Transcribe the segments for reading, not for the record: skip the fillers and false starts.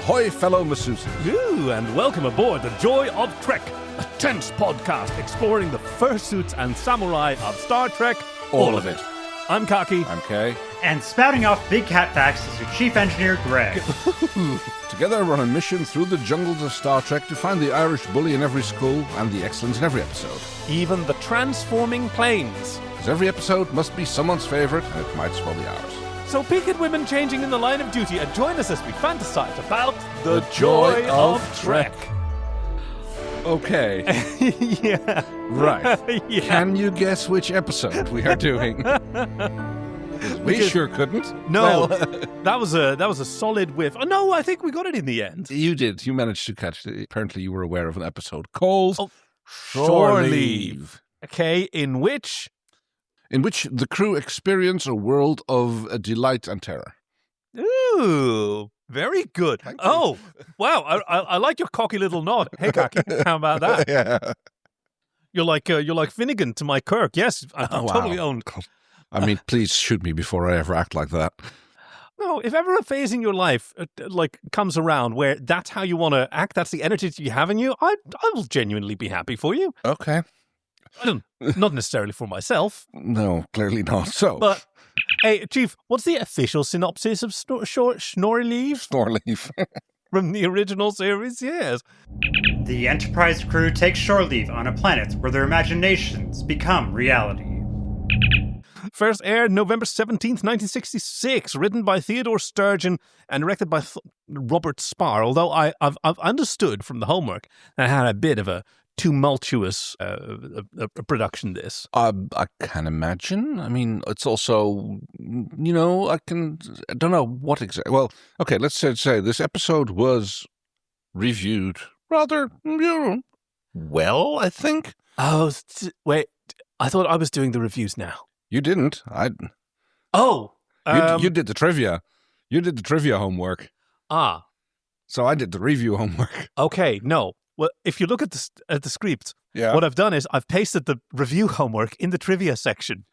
Ahoy, fellow masseuses. Ooh, and welcome aboard the Joy of Trek, a tense podcast exploring the fursuits and samurai of Star Trek. All of it. I'm Khaki. I'm Kay. And spouting off big cat facts is your chief engineer, Greg. Together we're on a mission through the jungles of Star Trek to find the Irish bully in every school and the excellence in every episode. Even the transforming planes. Because every episode must be someone's favourite, and it might as well be ours. So peaked women changing in the line of duty and join us as we fantasize about The Joy of Trek. Okay. Yeah. Right. Yeah. Can you guess which episode we are doing? We sure couldn't. No, Well, that was a solid whiff. Oh, no, I think we got it in the end. you did. You managed to catch it. Apparently you were aware of an episode called Shore Leave. Okay, in which the crew experience a world of delight and terror. Ooh, very good. Thank you. Oh, wow. I like your cocky little nod. Hey, Khaki, how about that? Yeah. You're like Finnegan to my Kirk. Yes, I Oh, wow. totally own. I mean, please shoot me before I ever act like that. No, if ever a phase in your life comes around where that's how you want to act, that's the energy that you have in you, I will genuinely be happy for you. Okay. Not necessarily for myself, No, clearly not. So, but hey, Chief, what's the official synopsis of Snorri Leave snore leave. from the original series? Yes. The Enterprise crew takes shore leave on a planet where their imaginations become reality. First aired November 17th, 1966, written by Theodore Sturgeon and directed by Robert Spar, although I've understood from the homework that it had a bit of a tumultuous production, this. I can imagine. I mean, it's also, I don't know what exactly. Well, okay, let's say this episode was reviewed rather, well, I think. Oh, wait, I thought I was doing the reviews now. You didn't. Oh! You did the trivia. You did the trivia homework. Ah, So I did the review homework. okay, no. Well, if you look at the script, Yeah. what I've done is I've pasted the review homework in the trivia section.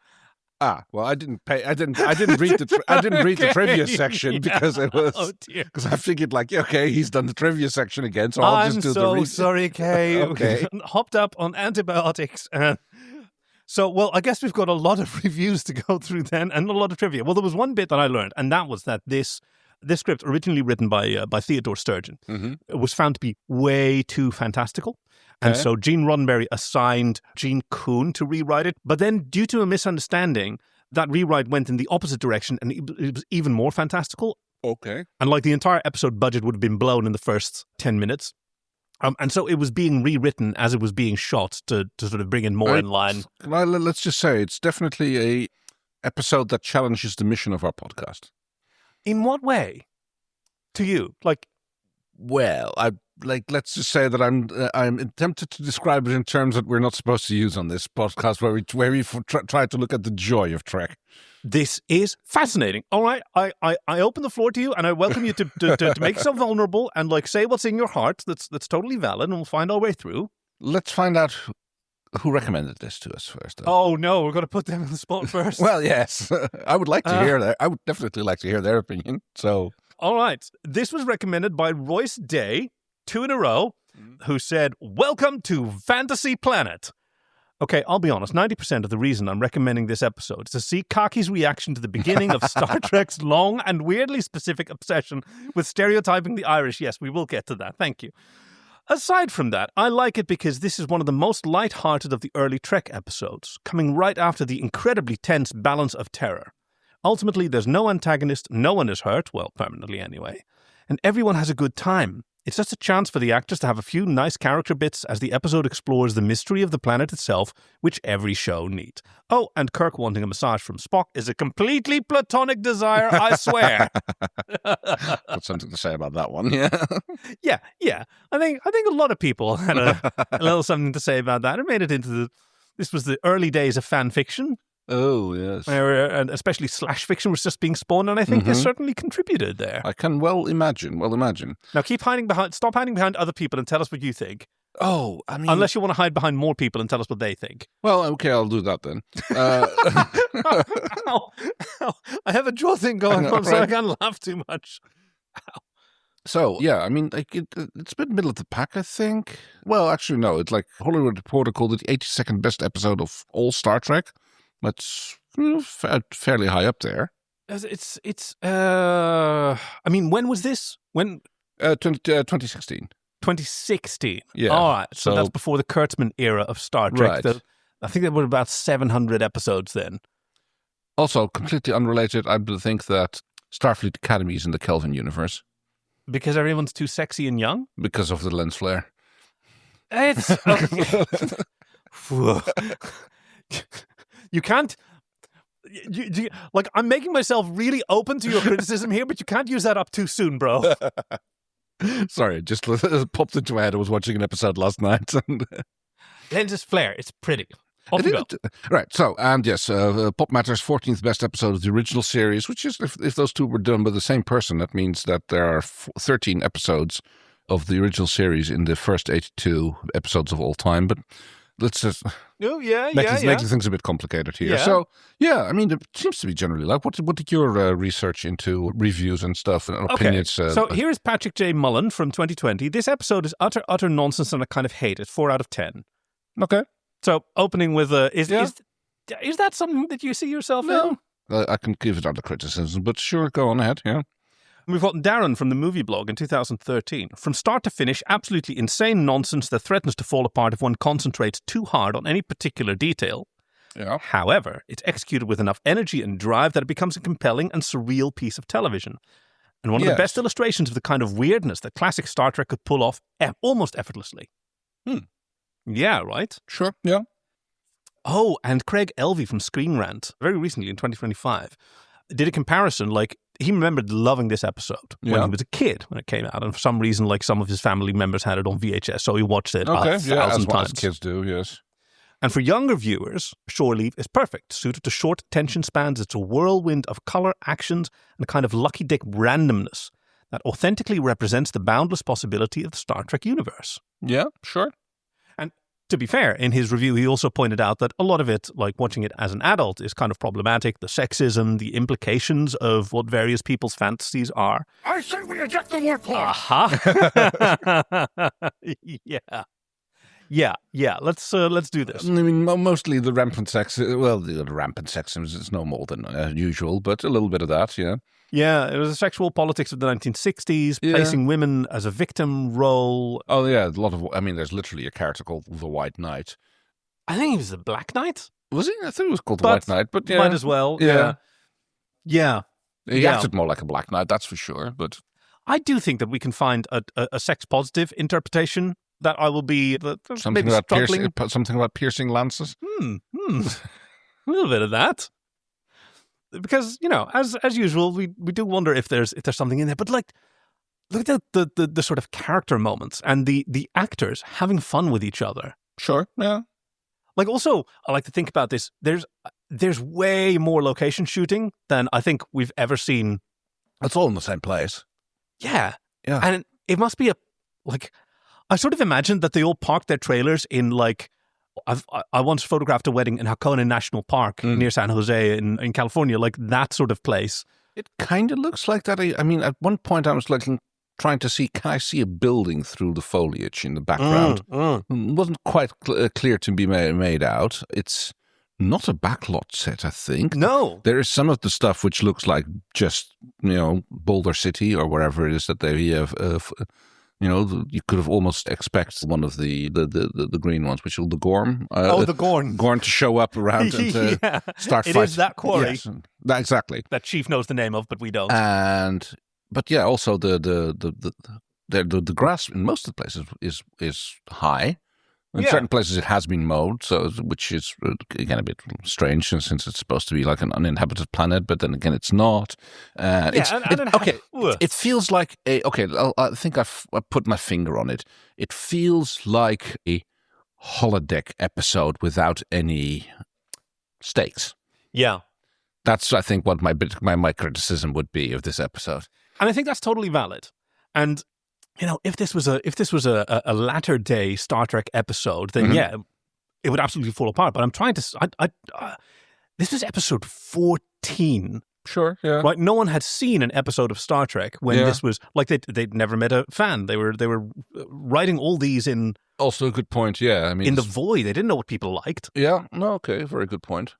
Well, I didn't read the trivia Okay. section because it was. Oh, dear. Because I figured, okay, he's done the trivia section again, so I'll I'm just do so the sorry, Kay. Okay. Hopped up on antibiotics. So, I guess we've got a lot of reviews to go through then, and a lot of trivia. Well, there was one bit that I learned, and that was that this script, originally written by Theodore Sturgeon, was found to be way too fantastical. And Okay. so Gene Roddenberry assigned Gene Kuhn to rewrite it. But then, due to a misunderstanding, that rewrite went in the opposite direction, and it was even more fantastical. Okay. And the entire episode budget would have been blown in the first 10 minutes. And so it was being rewritten as it was being shot to sort of bring in more in line. Well, let's just say it's definitely a episode that challenges the mission of our podcast. In what way? To you? Well, let's just say that I'm tempted to describe it in terms that we're not supposed to use on this podcast, where we try to look at the joy of Trek. This is fascinating. All right, I open the floor to you, and I welcome you to make yourself vulnerable and say what's in your heart. That's totally valid, and we'll find our way through. Let's find out who recommended this to us first. Though. Oh no, we're going to put them on the spot first. Well, yes, I would like to hear that. I would definitely like to hear their opinion. So, all right, this was recommended by Royce Day, 2 in a row, who said, "Welcome to Fantasy Planet." Okay, I'll be honest, 90% of the reason I'm recommending this episode is to see Khaki's reaction to the beginning of Star Trek's long and weirdly specific obsession with stereotyping the Irish. Yes, we will get to that. Thank you. Aside from that, I like it because this is one of the most lighthearted of the early Trek episodes, coming right after the incredibly tense balance of terror. Ultimately, there's no antagonist, no one is hurt, well, permanently anyway, and everyone has a good time. It's just a chance for the actors to have a few nice character bits as the episode explores the mystery of the planet itself, which every show needs. Oh, and Kirk wanting a massage from Spock is a completely platonic desire, I swear. got something to say about that one. Yeah. Yeah. I think a lot of people had a little something to say about that. It made it into this was the early days of fan fiction. Oh, yes. And especially slash fiction was just being spawned, and I think this certainly contributed there. I can well imagine. Now stop hiding behind other people and tell us what you think. Oh, I mean... Unless you want to hide behind more people and tell us what they think. Well, okay, I'll do that then. Ow. I have a jaw thing going on, so I can't laugh too much. Ow. So, yeah, I mean, like it's a bit middle of the pack, I think. Well, actually, no. It's like Hollywood Reporter called it the 82nd best episode of all Star Trek. That's fairly high up there. I mean, when was this? When? 2016. 2016. Yeah. All right. So that's before the Kurtzman era of Star Trek. Right. I think there were about 700 episodes then. Also, completely unrelated, I think that Starfleet Academy is in the Kelvin universe. Because everyone's too sexy and young? Because of the lens flare. It's... You can't... like, I'm making myself really open to your criticism here, but you can't use that up too soon, bro. Sorry, it just popped into my head. I was watching an episode last night. Lenses flare. It's pretty. Off you go. Right, so, and yes, Pop Matter's 14th best episode of the original series, which is, if those two were done by the same person, that means that there are 13 episodes of the original series in the first 82 episodes of all time, but let's just make things a bit complicated here. Yeah. So, yeah, I mean, it seems to be generally like, what did your research into reviews and stuff and opinions? So here's Patrick J. Mullen from 2020. This episode is utter nonsense and I kind of hate it. 4 out of 10. Okay. So opening with is that something that you see yourself in? I can give it under criticism, but sure, go on ahead, yeah. We've got Darren from the Movie Blog in 2013. From start to finish, absolutely insane nonsense that threatens to fall apart if one concentrates too hard on any particular detail. Yeah. However, it's executed with enough energy and drive that it becomes a compelling and surreal piece of television. And one of the best illustrations of the kind of weirdness that classic Star Trek could pull off almost effortlessly. Yeah, right? Sure, yeah. Oh, and Craig Elvey from Screen Rant, very recently in 2025, did a comparison. Like, he remembered loving this episode when he was a kid when it came out. And for some reason, like, some of his family members had it on VHS, so he watched it 1,000 times. As kids do, yes. And for younger viewers, Shore Leave is perfect. Suited to short attention spans, it's a whirlwind of color, actions, and a kind of lucky dick randomness that authentically represents the boundless possibility of the Star Trek universe. Yeah, sure. To be fair, in his review, he also pointed out that a lot of it, like watching it as an adult, is kind of problematic. The sexism, the implications of what various people's fantasies are. I say we eject the warplane! Yeah. Let's do this. I mean, mostly the rampant sex. Well, the rampant sexism is no more than usual, but a little bit of that, yeah. Yeah, it was a sexual politics of the 1960s, placing women as a victim role. Oh, yeah, a lot of... I mean, there's literally a character called the White Knight. I think he was the Black Knight. Was he? I think it was called the White Knight, but yeah. Might as well, yeah. He acted more like a Black Knight, that's for sure, but... I do think that we can find a sex-positive interpretation that I will be something about piercing lances? A little bit of that. Because, you know, as usual, we do wonder if there's something in there. But like, look at the sort of character moments and the actors having fun with each other. Sure, yeah. Like, also, I like to think about this. There's way more location shooting than I think we've ever seen. It's all in the same place. Yeah. And it must be I sort of imagined that they all parked their trailers in like. I once photographed a wedding in Hakone National Park near San Jose in California, like that sort of place. It kind of looks like that. I mean, at one point I was trying to see, can I see a building through the foliage in the background? It wasn't quite clear to be made out. It's not a backlot set, I think. No. There is some of the stuff which looks like just, Boulder City or wherever it is that they have... you could have almost expect one of the green ones, which is the Gorm. The Gorn. Gorn to show up around and start fighting. It is that quarry. Yes, exactly. That Chief knows the name of, but we don't. But yeah, also the grass in most of the places is high. In certain places it has been mowed, which is again a bit strange since it's supposed to be like an uninhabited planet, but then again it's not. It feels like I think I put my finger on it. It feels like a holodeck episode without any stakes. Yeah, that's I think what my criticism would be of this episode, and I think that's totally valid. And if this was a latter day Star Trek episode, then it would absolutely fall apart. But I'm trying to. This was episode 14 Sure, yeah. Right, no one had seen an episode of Star Trek when this was like they'd never met a fan. They were writing all these in also a good point. Yeah, I mean in the void. They didn't know what people liked. Yeah, no, okay, very good point.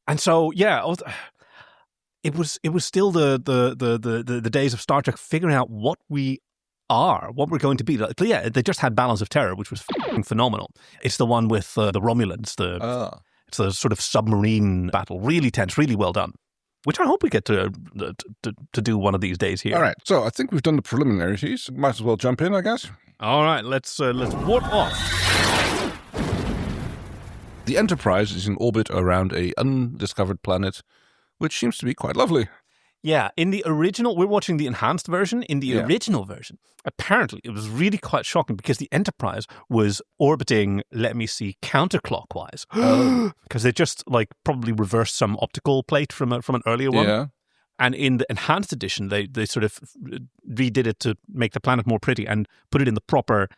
And so it was still the days of Star Trek figuring out what we are, what we're going to be. Yeah, they just had Balance of Terror, which was phenomenal. It's the one with the Romulans. It's the sort of submarine battle, really tense, really well done. Which I hope we get to do one of these days here. All right, so I think we've done the preliminaries. Might as well jump in, I guess. All right, let's warp off. The Enterprise is in orbit around a undiscovered planet, which seems to be quite lovely. Yeah, in the original, we're watching the enhanced version. In the original version, apparently it was really quite shocking because the Enterprise was orbiting, let me see, counterclockwise. Because they just probably reversed some optical plate from an earlier one. Yeah. And in the enhanced edition, they sort of redid it to make the planet more pretty and put it in the proper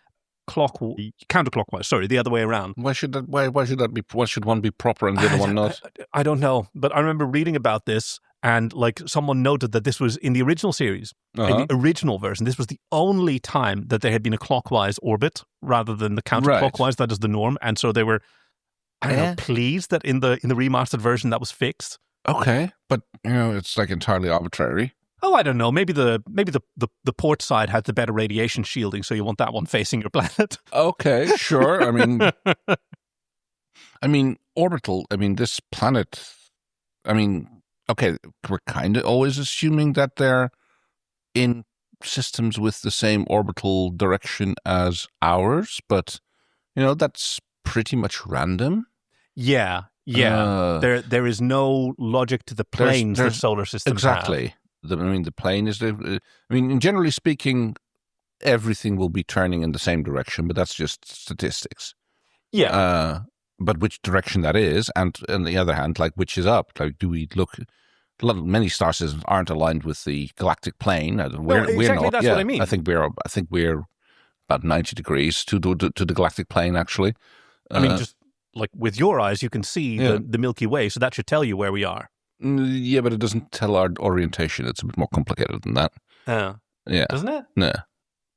counterclockwise. Sorry, the other way around. Why should that be? Why should one be proper and the other one not? I don't know, but I remember reading about this, and someone noted that this was in the original series, in the original version. This was the only time that there had been a clockwise orbit rather than the counterclockwise. Right. That is the norm, and so they were, I don't know, pleased that in the remastered version that was fixed. Okay, but it's entirely arbitrary. Oh, I don't know. Maybe the port side had the better radiation shielding, so you want that one facing your planet. Okay, sure. I mean, orbital. I mean, this planet. I mean, okay, we're kind of always assuming that they're in systems with the same orbital direction as ours, but that's pretty much random. Yeah. There is no logic to the planes the solar system exactly. The plane is generally speaking, everything will be turning in the same direction, but that's just statistics. Yeah. But which direction that is, and on the other hand, which is up? Do we look? Many star systems aren't aligned with the galactic plane. We're not. That's what I mean. I think we're about 90 degrees to the galactic plane. Actually, I mean, just with your eyes, you can see the Milky Way, so that should tell you where we are. Yeah, but it doesn't tell our orientation. It's a bit more complicated than that. Yeah, doesn't it? No,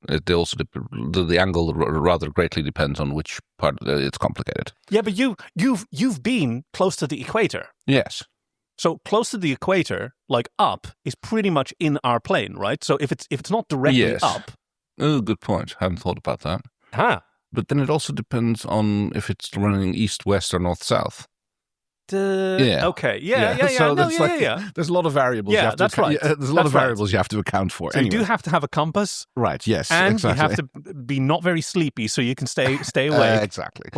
it also the angle rather greatly depends on which part. It's complicated. Yeah, but you've been close to the equator. Yes. So close to the equator, up, is pretty much in our plane, right? So if it's not directly up. Oh, good point. I hadn't thought about that. Huh. But then it also depends on if it's running east, west, or north, south. Okay. Yeah. So there's a lot of variables. Yeah, that's right. There's a lot of variables you have to account for. So you do have to have a compass, right? Yes, and exactly. you have to be not very sleepy so you can stay awake. Exactly.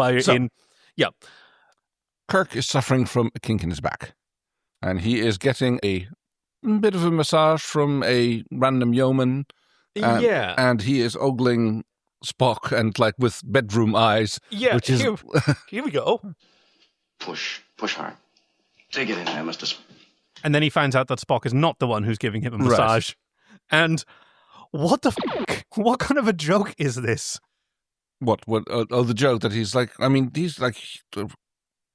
Kirk is suffering from a kink in his back, and he is getting a bit of a massage from a random yeoman. And he is ogling Spock and with bedroom eyes. Yeah, which is here we go. Push hard. Take it in there, Mr. And then he finds out that Spock is not the one who's giving him a massage. Right. And what the fuck? What kind of a joke is this? What? The joke that he's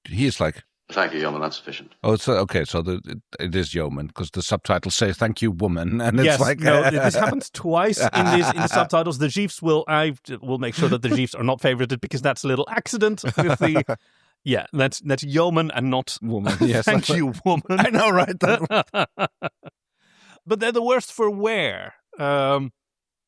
he's like... Thank you, yeoman, that's sufficient. Oh, it's okay, so it is yeoman, because the subtitles say, thank you, woman, and it's this happens twice in the subtitles. The Jeeves I will make sure that the Jeeves are not favorited, because that's a little accident with the... Yeah, that's yeoman and not woman. Yes, thank you, woman. I know, right? But they're the worst for wear.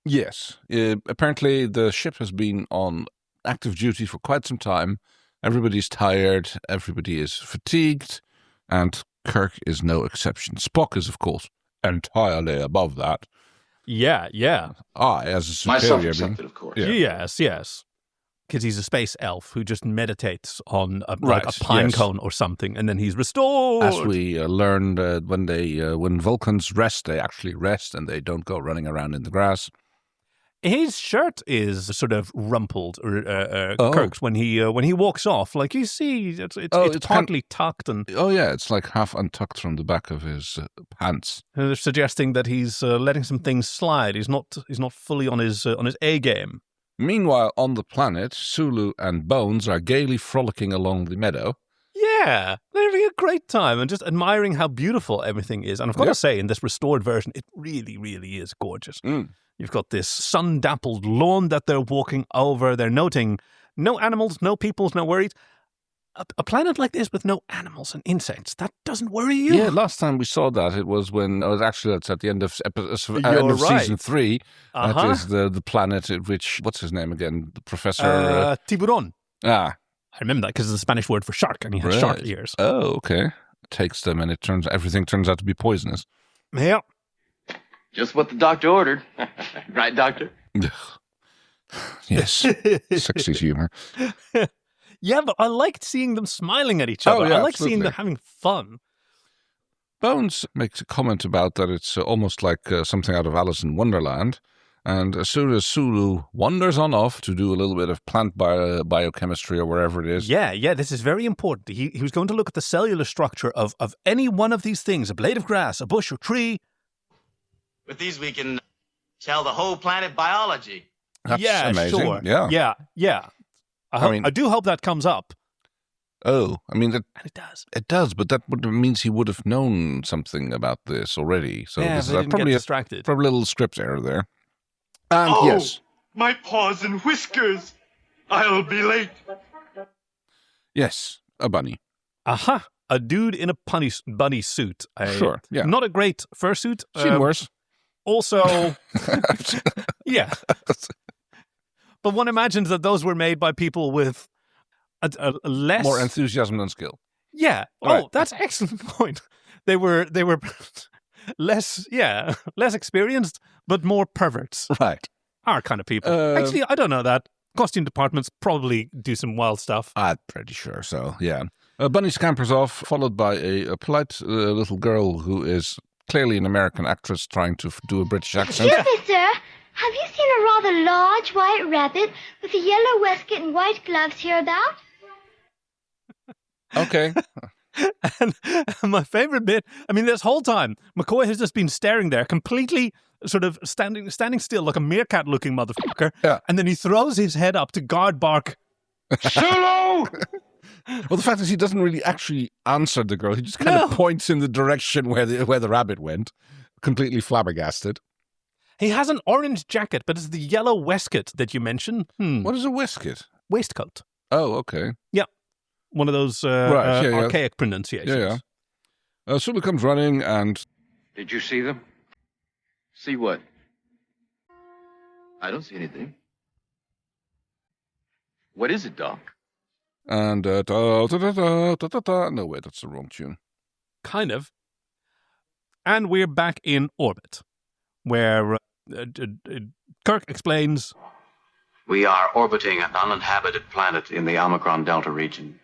Yes. Apparently, the ship has been on active duty for quite some time. Everybody's tired. Everybody is fatigued. And Kirk is no exception. Spock is, of course, entirely above that. Yeah. I, as a superior myself accepted, of course. Yeah. Yes. Because he's a space elf who just meditates on a pine cone or something, and then he's restored. As we learned when Vulcans rest, they actually rest, and they don't go running around in the grass. His shirt is sort of rumpled, Kirk's, when he walks off. You see, it's partly tucked, and it's half untucked from the back of his pants. They're suggesting that he's letting some things slide. He's not fully on his A game. Meanwhile, on the planet, Sulu and Bones are gaily frolicking along the meadow. Yeah, they're having a great time and just admiring how beautiful everything is. And I've got to say, in this restored version, it really, really is gorgeous. You've got this sun-dappled lawn that they're walking over. They're noting no animals, no peoples, no worries. A planet like this with no animals and insects, that doesn't worry you? Yeah, last time we saw that, it was when, it's at the end of, right. season 3. That is the planet at which, what's his name again? The Professor... Tiburon. I remember that because it's the Spanish word for shark, and he has shark ears. Oh, okay. Takes them, and everything turns out to be poisonous. Yeah. Just what the doctor ordered. Right, doctor? Yes. Sexy humor. Yeah, but I liked seeing them smiling at each other. I like seeing them having fun. Bones makes a comment about that it's almost like something out of Alice in Wonderland. And as soon as Sulu wanders on off to do a little bit of plant biochemistry or wherever it is. Yeah, this is very important. He was going to look at the cellular structure of any one of these things, a blade of grass, a bush or tree. With these, we can tell the whole planet biology. That's amazing. Sure. Yeah. I do hope that comes up. Oh, and it does. It does, but that means he would have known something about this already. So this is probably distracted. Probably a little script error there. And yes. My paws and whiskers. I'll be late. Yes, a bunny. Aha. A dude in a bunny suit. Sure, yeah. Not a great fursuit. Seen worse. Also, yeah. But one imagines that those were made by people with a less... more enthusiasm than skill. Yeah. Right. That's an excellent point. They were less experienced, but more perverts. Right. Our kind of people. Actually, I don't know that. Costume departments probably do some wild stuff. I'm pretty sure so, yeah. Bunny scampers off, followed by a polite little girl who is clearly an American actress trying to do a British accent. Excuse me, sir. Have you seen a rather large white rabbit with a yellow waistcoat and white gloves hereabout? Okay. And my favorite bit, this whole time, McCoy has just been staring there, completely sort of standing still like a meerkat-looking motherfucker. Yeah. And then he throws his head up to guard bark, Sulu! Well, the fact is he doesn't really actually answer the girl. He just kind of points in the direction where the rabbit went, completely flabbergasted. He has an orange jacket, but it's the yellow waistcoat that you mentioned. What is a waistcoat? Waistcoat. Oh, okay. Yeah. One of those archaic pronunciations. Yeah. Sulu comes running and... Did you see them? See what? I don't see anything. What is it, Doc? And no, wait, that's the wrong tune. Kind of. And we're back in orbit, where Kirk explains... We are orbiting an uninhabited planet in the Omicron Delta region.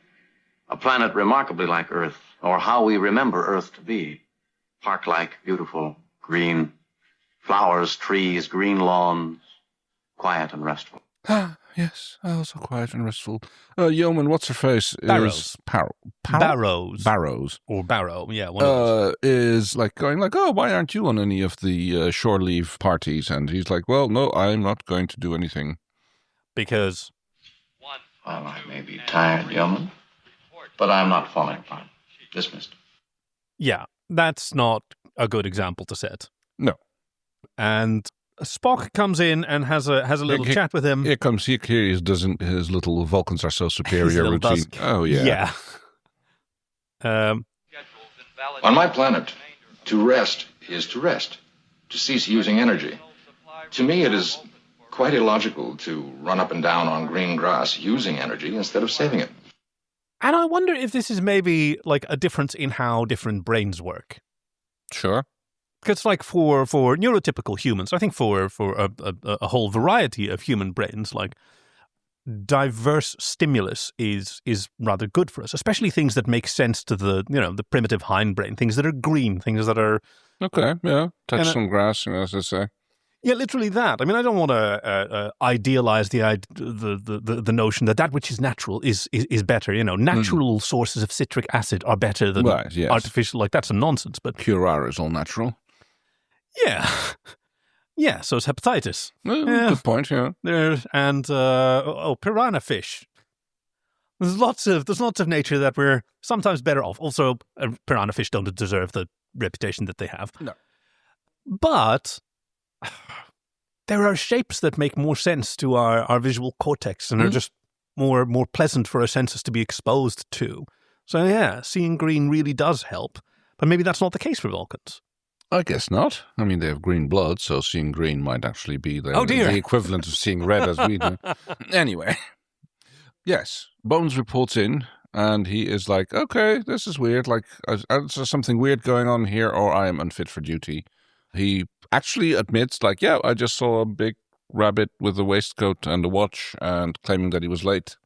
A planet remarkably like Earth, or how we remember Earth to be. Park-like, beautiful, green, flowers, trees, green lawns, quiet and restful. Yes, also quiet and restful. Yeoman, what's her face? Barrows. Barrows. Or Barrow, yeah. One of those. Is like going like, oh, why aren't you on any of the shore leave parties? And he's like, well, no, I'm not going to do anything. Because? Well, I may be tired, Yeoman, but I'm not falling apart. Dismissed. Yeah, that's not a good example to set. No. And Spock comes in and has a little chat with him. Here comes he doesn't his little Vulcans are so superior routine. Oh yeah. Yeah. On my planet, to rest is to rest, to cease using energy. To me, it is quite illogical to run up and down on green grass using energy instead of saving it. And I wonder if this is maybe like a difference in how different brains work. Sure. Because like for neurotypical humans, I think for a whole variety of human brains, like diverse stimulus is rather good for us, especially things that make sense to the primitive hindbrain, things that are green, things that are touch some grass, as they say. Yeah, literally that. I mean, I don't want to idealize the notion that which is natural is better. Natural sources of citric acid are better than artificial. Like that's a nonsense. But curare is all natural. Yeah. Yeah, so it's hepatitis. Good point, yeah. And piranha fish. There's lots of nature that we're sometimes better off. Also, piranha fish don't deserve the reputation that they have. No. But there are shapes that make more sense to our visual cortex and are just more pleasant for our senses to be exposed to. So yeah, seeing green really does help. But maybe that's not the case for Vulcans. I guess not. I mean, they have green blood, so seeing green might actually be the equivalent of seeing red as we do. Anyway, yes, Bones reports in, and he is like, okay, this is weird. Like, there's something weird going on here, or I am unfit for duty. He actually admits, like, yeah, I just saw a big rabbit with a waistcoat and a watch, and claiming that he was late.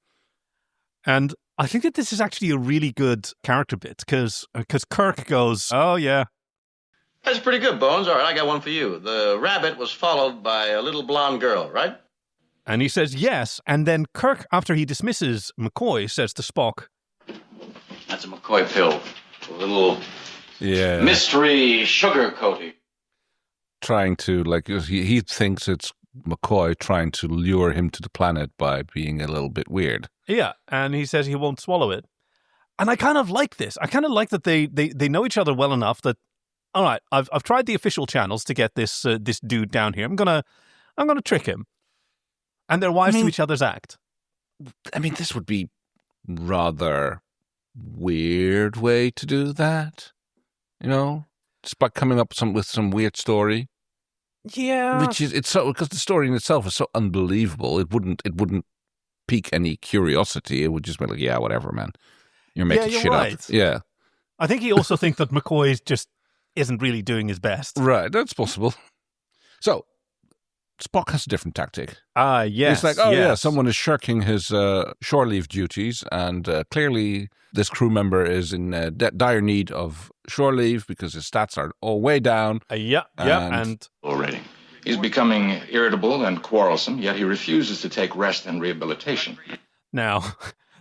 And I think that this is actually a really good character bit, because Kirk goes, oh, yeah. That's pretty good, Bones. All right, I got one for you. The rabbit was followed by a little blonde girl, right? And he says yes. And then Kirk, after he dismisses McCoy, says to Spock, That's a McCoy pill. A little mystery sugar coating. Trying to, like, he thinks it's McCoy trying to lure him to the planet by being a little bit weird. Yeah, and he says he won't swallow it. And I kind of like this. I kind of like that they know each other well enough that, all right, I've tried the official channels to get this dude down here. I'm gonna trick him. And they're wise to each other's act. I mean, this would be rather weird way to do that. You know, just by coming up with some weird story. Yeah, which is it's so because the story in itself is so unbelievable. It wouldn't pique any curiosity. It would just be like, yeah, whatever, man. You're making shit up. Yeah, I think he also thinks that McCoy just isn't really doing his best. Right, that's possible. So Spock has a different tactic. Yes. He's like, yeah, someone is shirking his shore leave duties, and clearly this crew member is in dire need of shore leave because his stats are all way down. And already. He's becoming irritable and quarrelsome, yet he refuses to take rest and rehabilitation. Now,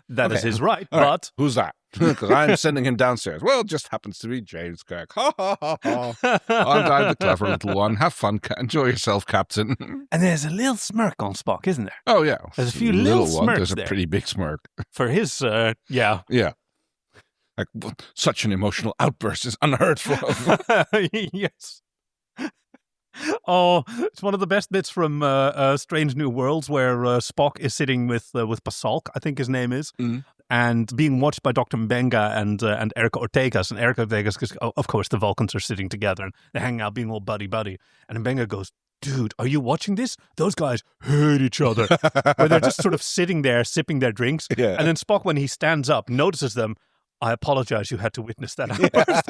that is his right, all but... Right. Who's that? Because I'm sending him downstairs. Well, it just happens to be James Kirk. Ha, ha, ha, ha. Aren't I the clever little one? Have fun. Enjoy yourself, Captain. And there's a little smirk on Spock, isn't there? Oh, yeah. There's a few little smirks There's there. a pretty big smirk. For his, Yeah. Like, such an emotional outburst is unheard of. Yes. Oh, it's one of the best bits from Strange New Worlds where Spock is sitting with Pasalk, I think his name is, and being watched by Dr. Mbenga and Erica Ortegas. And Erica Ortegas, because of course the Vulcans are sitting together and they're hanging out being all buddy-buddy. And Mbenga goes, dude, are you watching this? Those guys hate each other. Where they're just sort of sitting there sipping their drinks. Yeah. And then Spock, when he stands up, notices them. I apologize you had to witness that outburst.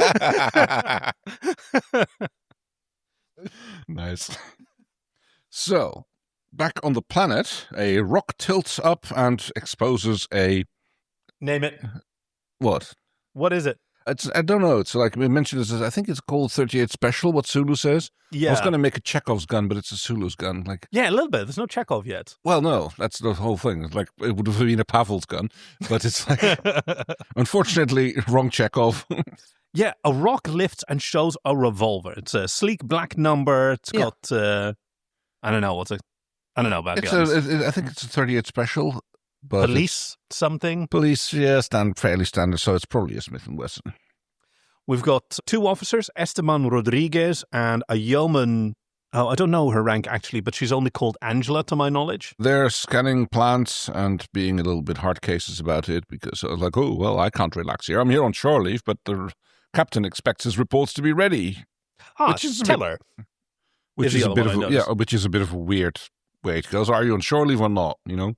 Nice. So, back on the planet, a rock tilts up and exposes a... Name it. What? What is it? I don't know. It's like we mentioned this. I think it's called 38 Special, what Sulu says. Yeah. I was going to make a Chekhov's gun, but it's a Sulu's gun. Like, yeah, a little bit. There's no Chekhov yet. Well, no. That's the whole thing. It's like, it would have been a Pavel's gun, but it's like... unfortunately, wrong Chekhov. Yeah, a rock lifts and shows a revolver. It's a sleek black number. It's got, I don't know about guns. I think it's a 38 Special. But police something? Police, fairly standard, so it's probably a Smith & Wesson. We've got two officers, Esteban Rodriguez and a yeoman. Oh, I don't know her rank actually, but she's only called Angela to my knowledge. They're scanning plants and being a little bit hard cases about it because like, oh, well, I can't relax here. I'm here on shore leave, but the captain expects his reports to be ready. Which is Tiller. Which is a bit of a weird way to go. So are you on shore leave or not, you know?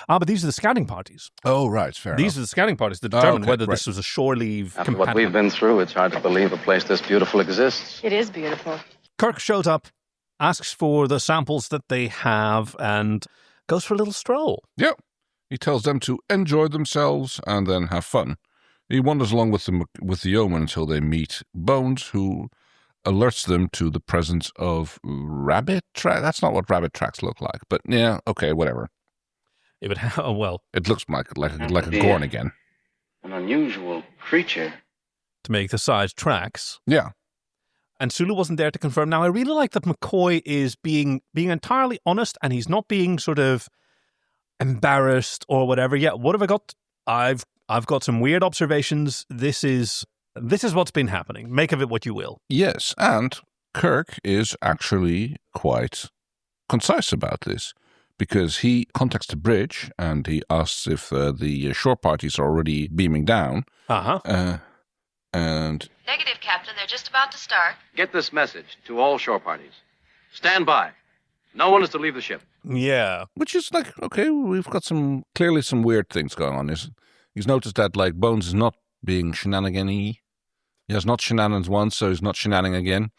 But these are the scouting parties. Oh, right, fair enough. These are the scouting parties that determine whether this was a shore leave. After what we've been through, it's hard to believe a place this beautiful exists. It is beautiful. Kirk shows up, asks for the samples that they have, and goes for a little stroll. Yeah. He tells them to enjoy themselves and then have fun. He wanders along with the yeoman until they meet Bones, who alerts them to the presence of rabbit tracks. That's not what rabbit tracks look like, but yeah, okay, whatever. It looks like a Gorn again. An unusual creature. To make the size tracks. Yeah. And Sulu wasn't there to confirm. Now, I really like that McCoy is being entirely honest, and he's not being sort of embarrassed or whatever. Yeah, what have I got? I've got some weird observations. This is what's been happening. Make of it what you will. Yes, and Kirk is actually quite concise about this, because he contacts the bridge and he asks if the shore parties are already beaming down. And Negative, Captain. They're just about to start. Get this message to all shore parties. Stand by. No one is to leave the ship. Yeah. which is like, okay, we've got clearly some weird things going on. He's noticed that like Bones is not being shenanigan-y. He has not shenanigans once, so he's not shenanigan again.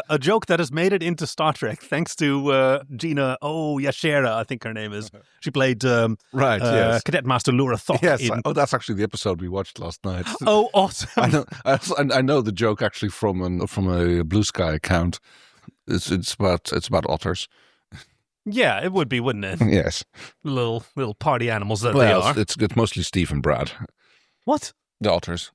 A joke that has made it into Star Trek thanks to Gina Yashera, I think her name is. She played Yes. Cadet Master Laura Thok. Yes. That's actually the episode we watched last night. Oh, awesome. I know the joke actually from a Blue Sky account. It's about otters. Yeah, it would be, wouldn't it? Yes. Little party animals that they are. It's mostly Steve and Brad. What? The otters.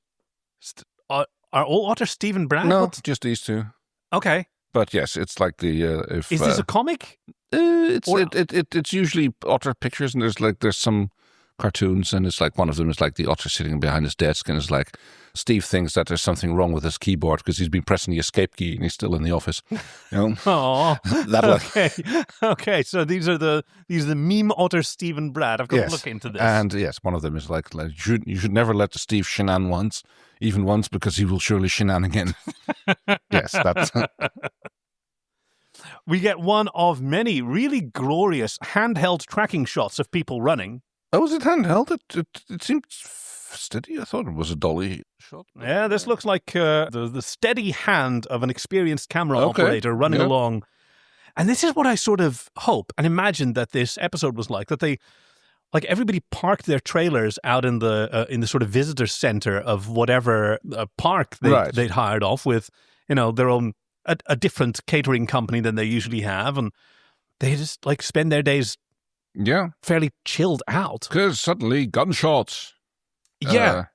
Are all otters Steve and Brad? No, What? just these two. Okay. But yes, it's like the Is this a comic? It's usually otter pictures, and there's some cartoons, and it's like one of them is like the otter sitting behind his desk, and it's like Steve thinks that there's something wrong with his keyboard because he's been pressing the escape key and he's still in the office. Oh, that okay. So these are the meme otters Steve and Brad. I've got to look into this. And yes, one of them is like you should never let the Steve shenan even once, because he will surely shenan again. Yes, that's. We get one of many really glorious handheld tracking shots of people running. Oh, was it handheld? It seemed steady. I thought it was a dolly shot. Yeah, this looks like the steady hand of an experienced camera operator running along. And this is what I sort of hope and imagine that this episode was like. That they, like, everybody parked their trailers out in the sort of visitor center of whatever park they'd hired off with, their own a different catering company than they usually have, and they just like spend their days fairly chilled out. Because suddenly gunshots. Yeah.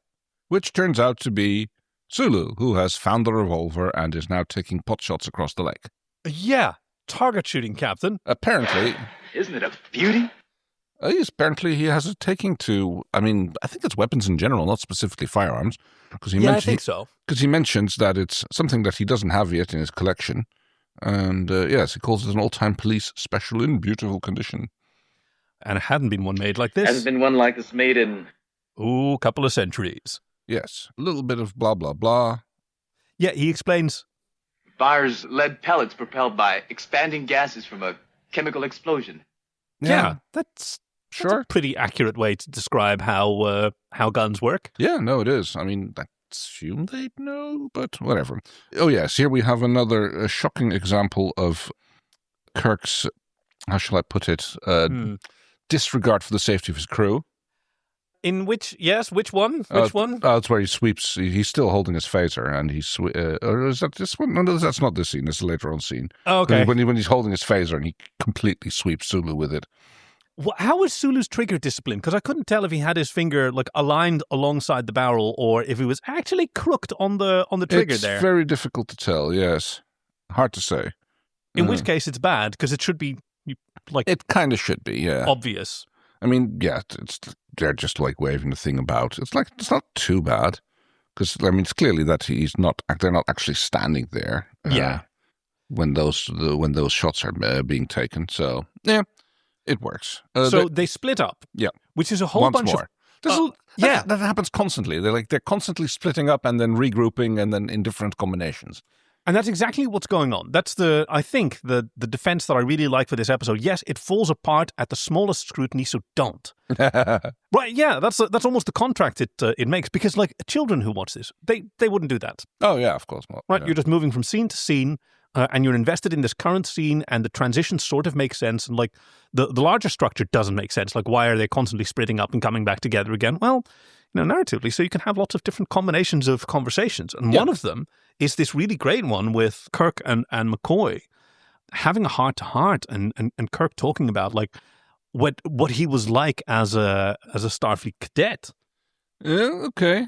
Which turns out to be Sulu, who has found the revolver and is now taking pot shots across the lake. Yeah. Target shooting, Captain. Apparently. Isn't it a beauty? Apparently he has it taking to, I think it's weapons in general, not specifically firearms. I think so. Because he mentions that it's something that he doesn't have yet in his collection. And yes, he calls it an all-time police special in beautiful condition. And it hadn't been one made like this. Hasn't been one like this made in... a couple of centuries. Yes, a little bit of blah, blah, blah. Yeah, he explains. Fires lead pellets propelled by expanding gases from a chemical explosion. Yeah, that's a pretty accurate way to describe how guns work. Yeah, no, it is. I assume they'd know, but whatever. Oh, yes, here we have another shocking example of Kirk's, how shall I put it, disregard for the safety of his crew. In which one? Which one? It's where he sweeps. He's still holding his phaser, and or is that this one? No, that's not this scene. This is a later on scene. Oh, okay. When he's holding his phaser, and he completely sweeps Sulu with it. Well, how was Sulu's trigger discipline? Because I couldn't tell if he had his finger like aligned alongside the barrel, or if he was actually crooked on the trigger there. It's very difficult to tell. Yes, hard to say. In which case, it's bad because it should be like it kind of should be. Yeah, obvious. They're just like waving the thing about. It's not too bad because it's clearly that they're not actually standing there. When those shots are being taken. So yeah, it works. So they split up. Yeah, which is a whole bunch more. That happens constantly. They're constantly splitting up and then regrouping and then in different combinations. And that's exactly what's going on. That's I think the defense that I really like for this episode. Yes, it falls apart at the smallest scrutiny, so don't. Right, yeah, that's almost the contract it makes, because like children who watch this, they wouldn't do that. Oh yeah, of course not. Right, yeah. You're just moving from scene to scene, and you're invested in this current scene, and the transition sort of makes sense, and like the larger structure doesn't make sense. Like, why are they constantly splitting up and coming back together again? Well, narratively, so you can have lots of different combinations of conversations. And one of them is this really great one with Kirk and McCoy having a heart-to-heart and Kirk talking about like what he was like as a Starfleet cadet. Yeah, okay.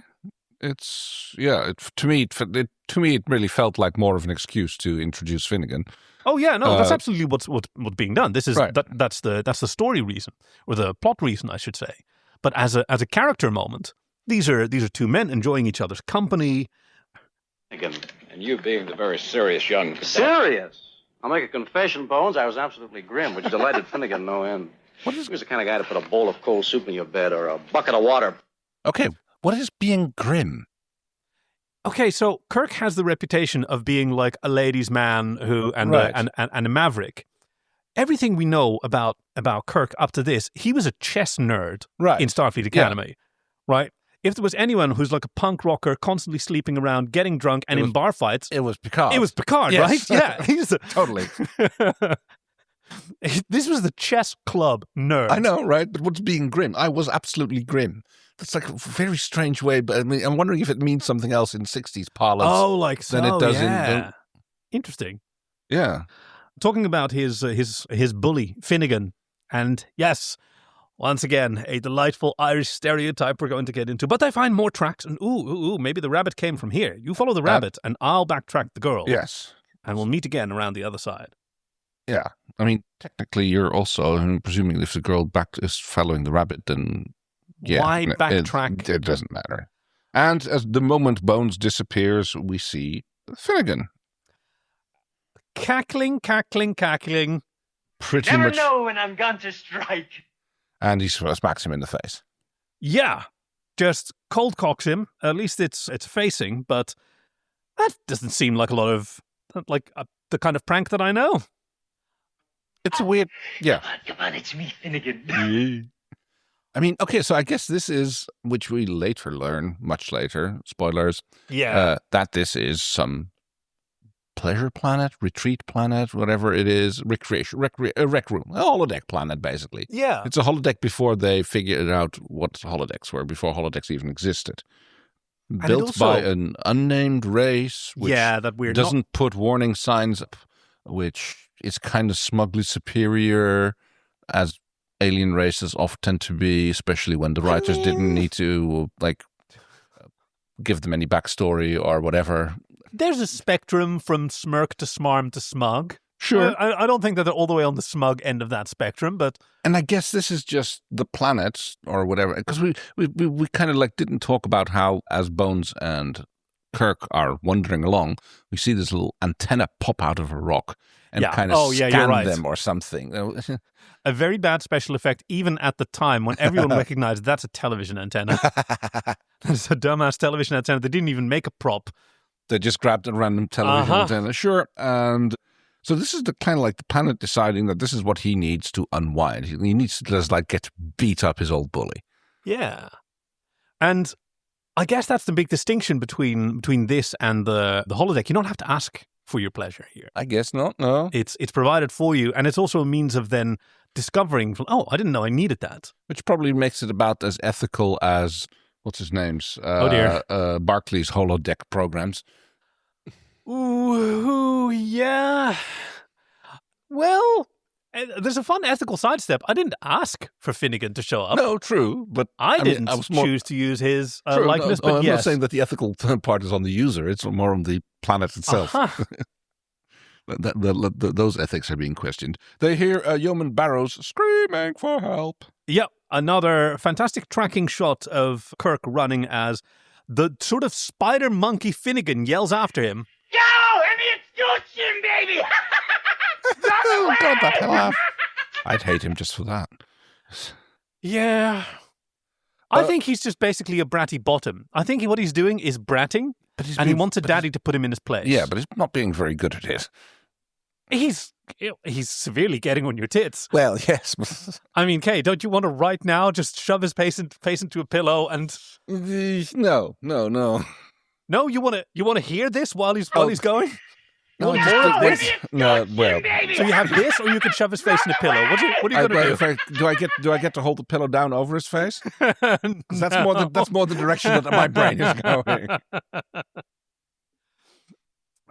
It's to me it really felt like more of an excuse to introduce Finnegan. Oh yeah, no, that's absolutely what's being done. This is Right. that's the story reason, or the plot reason, I should say. But as a character moment, these are two men enjoying each other's company. And you being the very serious young cadet. Serious? I'll make a confession, Bones. I was absolutely grim, which delighted Finnegan no end. He was the kind of guy to put a bowl of cold soup in your bed or a bucket of water. Okay, what is being grim? Okay, so Kirk has the reputation of being like a ladies' man and a maverick. Everything we know about Kirk up to this, he was a chess nerd in Starfleet Academy, right? If there was anyone who's like a punk rocker, constantly sleeping around, getting drunk, and in bar fights, it was Picard. It was Picard, yes. right? Yeah, he's totally. This was the chess club nerd. I know, right? But what's being grim? I was absolutely grim. That's like a very strange way, but I mean, I'm wondering if it means something else in 60s parlance. Oh, like so, than it does in interesting. Yeah. Talking about his bully, Finnegan, and yes, once again, a delightful Irish stereotype we're going to get into. But I find more tracks, and maybe the rabbit came from here. You follow the rabbit, and I'll backtrack the girl. Yes. And we'll meet again around the other side. Yeah. I mean, technically, you're also, presuming if the girl is following the rabbit, then yeah. Why backtrack? It doesn't matter. And as the moment Bones disappears, we see Finnegan. Cackling. Pretty Never much. know when I'm going to strike. And he smacks him in the face. Yeah. Just cold cocks him. At least it's facing, but that doesn't seem like a lot of, the kind of prank that I know. It's a weird, yeah. Come on, it's me, Finnegan. I mean, okay, so I guess this is, which we later learn, much later, spoilers, that this is some pleasure planet, retreat planet, whatever it is, rec room, a holodeck planet, basically. Yeah. It's a holodeck before they figured out what holodecks were, before holodecks even existed. Built by an unnamed race, which that weird doesn't put warning signs up, which is kind of smugly superior, as alien races often tend to be, especially when the writers didn't need to give them any backstory or whatever. There's a spectrum from smirk to smarm to smug. Sure. I don't think that they're all the way on the smug end of that spectrum, but... And I guess this is just the planet or whatever, because we kind of didn't talk about how, as Bones and Kirk are wandering along, we see this little antenna pop out of a rock and kind of scan them or something. A very bad special effect, even at the time when everyone recognized that's a television antenna. That's a dumbass television antenna. They didn't even make a prop. They just grabbed a random television antenna. Sure. And so this is the kind of the planet deciding that this is what he needs to unwind. He needs to just get beat up his old bully. Yeah. And I guess that's the big distinction between this and the holodeck. You don't have to ask for your pleasure here. I guess not, no. It's provided for you, and it's also a means of then discovering, I didn't know I needed that. Which probably makes it about as ethical as, what's his name's? Barclay's holodeck programs. Ooh, yeah. Well, there's a fun ethical sidestep. I didn't ask for Finnegan to show up. No, true, but I didn't choose to use his likeness. But I'm yes, not saying that the ethical part is on the user. It's more on the planet itself. Those ethics are being questioned. They hear Yeoman Barrows screaming for help. Yep, another fantastic tracking shot of Kirk running as the sort of spider monkey Finnegan yells after him. Go! And it's Gushin, baby! Oh, God, that laugh. I'd hate him just for that. Yeah. I think he's just basically a bratty bottom. I think what he's doing is bratting, and he wants a daddy to put him in his place. Yeah, but he's not being very good at it. He's severely getting on your tits. Well, yes. I mean, Kay, don't you want to right now just shove his face into a pillow and... No. No, you want to hear this while he's going? No, well. So you have this, or you can shove his face in a pillow. What are you going to do? Do I get to hold the pillow down over his face? Because that's more the direction that my brain is going.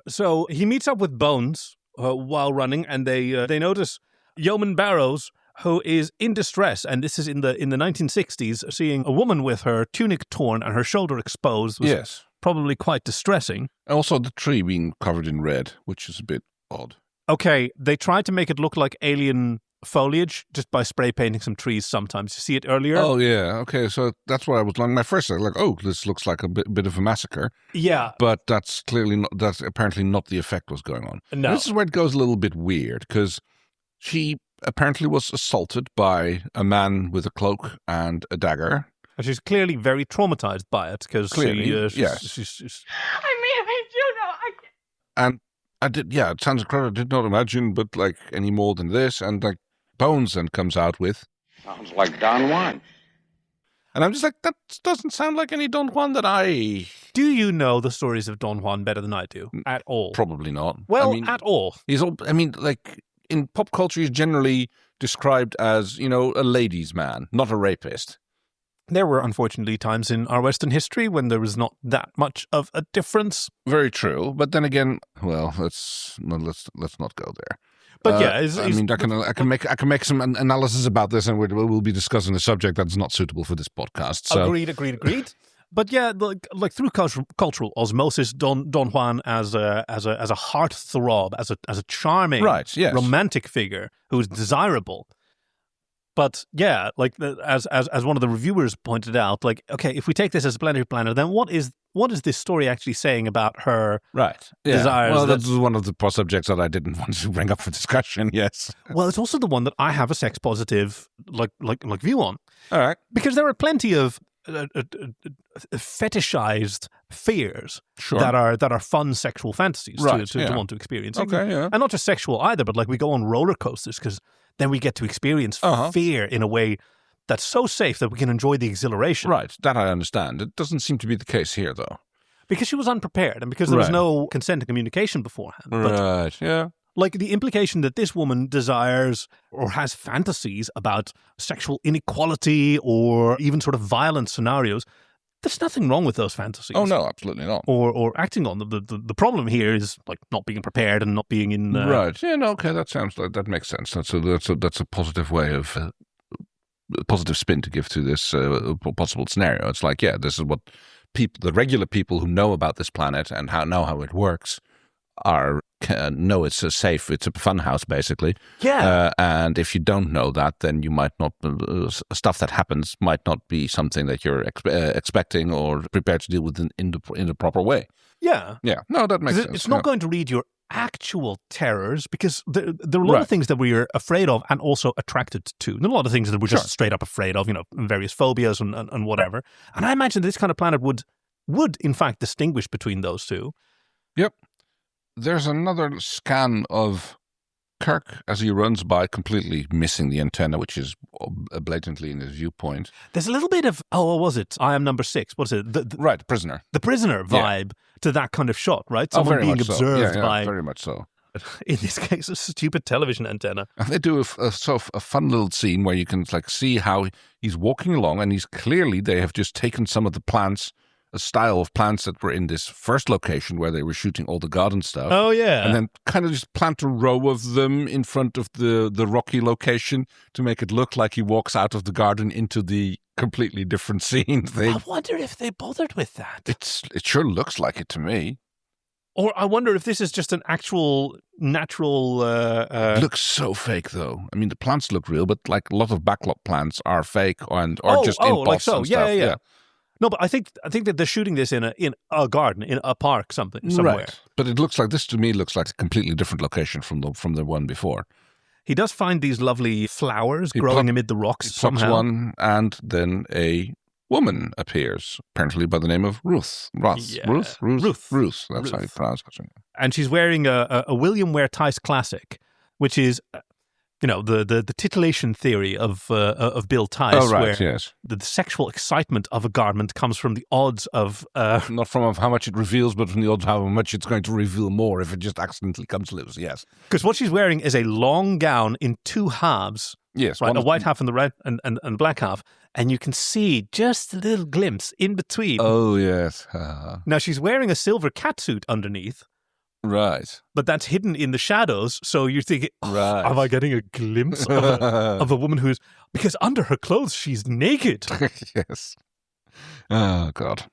So he meets up with Bones while running, and they notice Yeoman Barrows who is in distress, and this is in the 1960s, seeing a woman with her tunic torn and her shoulder exposed was probably quite distressing. Also the tree being covered in red, which is a bit odd. Okay, they tried to make it look like alien foliage just by spray painting some trees sometimes. You see it earlier? Oh, yeah. Okay, so that's what I was like. My first thing, like, oh, this looks like a bit of a massacre. Yeah. But that's apparently not the effect was going on. No. This is where it goes a little bit weird, because she apparently was assaulted by a man with a cloak and a dagger. And she's clearly very traumatized by it, because she's I mean, you know, And I did, it sounds incredible. I did not imagine, but like any more than this. And like Bones then comes out with. Sounds like Don Juan. And I'm just like, that doesn't sound like any Don Juan that I. Do you know the stories of Don Juan better than I do? At all? Probably not. Well, I mean, at all. Like in pop culture, he's generally described as, a ladies' man, not a rapist. There were, unfortunately, times in our Western history when there was not that much of a difference. Very true, but then again, well, let's not go there. But I can make some analysis about this, and we'll be discussing a subject that's not suitable for this podcast. So. Agreed. But yeah, like through cultural osmosis, Don Juan as a heartthrob, as a charming, romantic figure who is desirable. But yeah, like as one of the reviewers pointed out, like, okay, if we take this as a planetary planner, then what is this story actually saying about her desires? Well, that's one of the subjects that I didn't want to bring up for discussion. Yes. Well, it's also the one that I have a sex positive like view on. All right, because there are plenty of fetishized fears that are fun sexual fantasies to want to experience. Okay, yeah, and not just sexual either, but like we go on roller coasters because then we get to experience fear in a way that's so safe that we can enjoy the exhilaration. Right, that I understand. It doesn't seem to be the case here, though. Because she was unprepared and because there was no consent and communication beforehand. Right, yeah. Like the implication that this woman desires or has fantasies about sexual inequality or even sort of violent scenarios, there's nothing wrong with those fantasies. Oh, no, absolutely not. Or acting on them. The problem here is like not being prepared and not being in... Right. Yeah, no, okay, that makes sense. That's a positive way of... a positive spin to give to this possible scenario. It's like, this is what the regular people who know about this planet and know how it works know it's a safe, it's a fun house, basically. Yeah. And if you don't know that, then you might not, stuff that happens might not be something that you're expecting or prepared to deal with in the proper way. Yeah. Yeah. No, that makes sense. It's not going to read your actual terrors because there are a lot of things that we are afraid of and also attracted to. And a lot of things that we're just straight up afraid of, various phobias and whatever. And I imagine this kind of planet would in fact distinguish between those two. Yep. There's another scan of Kirk as he runs by, completely missing the antenna, which is blatantly in his viewpoint. There's a little bit of, what was it? I am number 6. What is it? The prisoner. The prisoner vibe to that kind of shot, right? Someone being observed by... very much so. In this case, a stupid television antenna. And they do a fun little scene where you can see how he's walking along, and they have just taken some of the plants, a style of plants that were in this first location where they were shooting all the garden stuff. Oh, yeah. And then kind of just plant a row of them in front of the rocky location to make it look like he walks out of the garden into the completely different scene thing. I wonder if they bothered with that. It sure looks like it to me. Or I wonder if this is just an actual natural... It looks so fake, though. I mean, the plants look real, but like a lot of backlot plants are fake or just in pots and stuff. Yeah. No, but I think that they're shooting this in a garden, in a park, somewhere. Right. But it looks like this to me looks like a completely different location from the one before. He does find these lovely flowers growing amid the rocks somehow. One, and then a woman appears, apparently by the name of Ruth. Ruth. That's how you pronounce it. And she's wearing a William Ware Tice classic, which is... the titillation theory of Bill Tice, where the sexual excitement of a garment comes from the odds of... not from how much it reveals, but from the odds of how much it's going to reveal more if it just accidentally comes loose, yes. Because what she's wearing is a long gown in two halves. Yes. Right, a white half and the red and black half. And you can see just a little glimpse in between. Oh, yes. Now, she's wearing a silver catsuit underneath, Right. But that's hidden in the shadows, so you're thinking, right. Am I getting a glimpse of a woman who's... Because under her clothes, she's naked. Yes. Oh, God.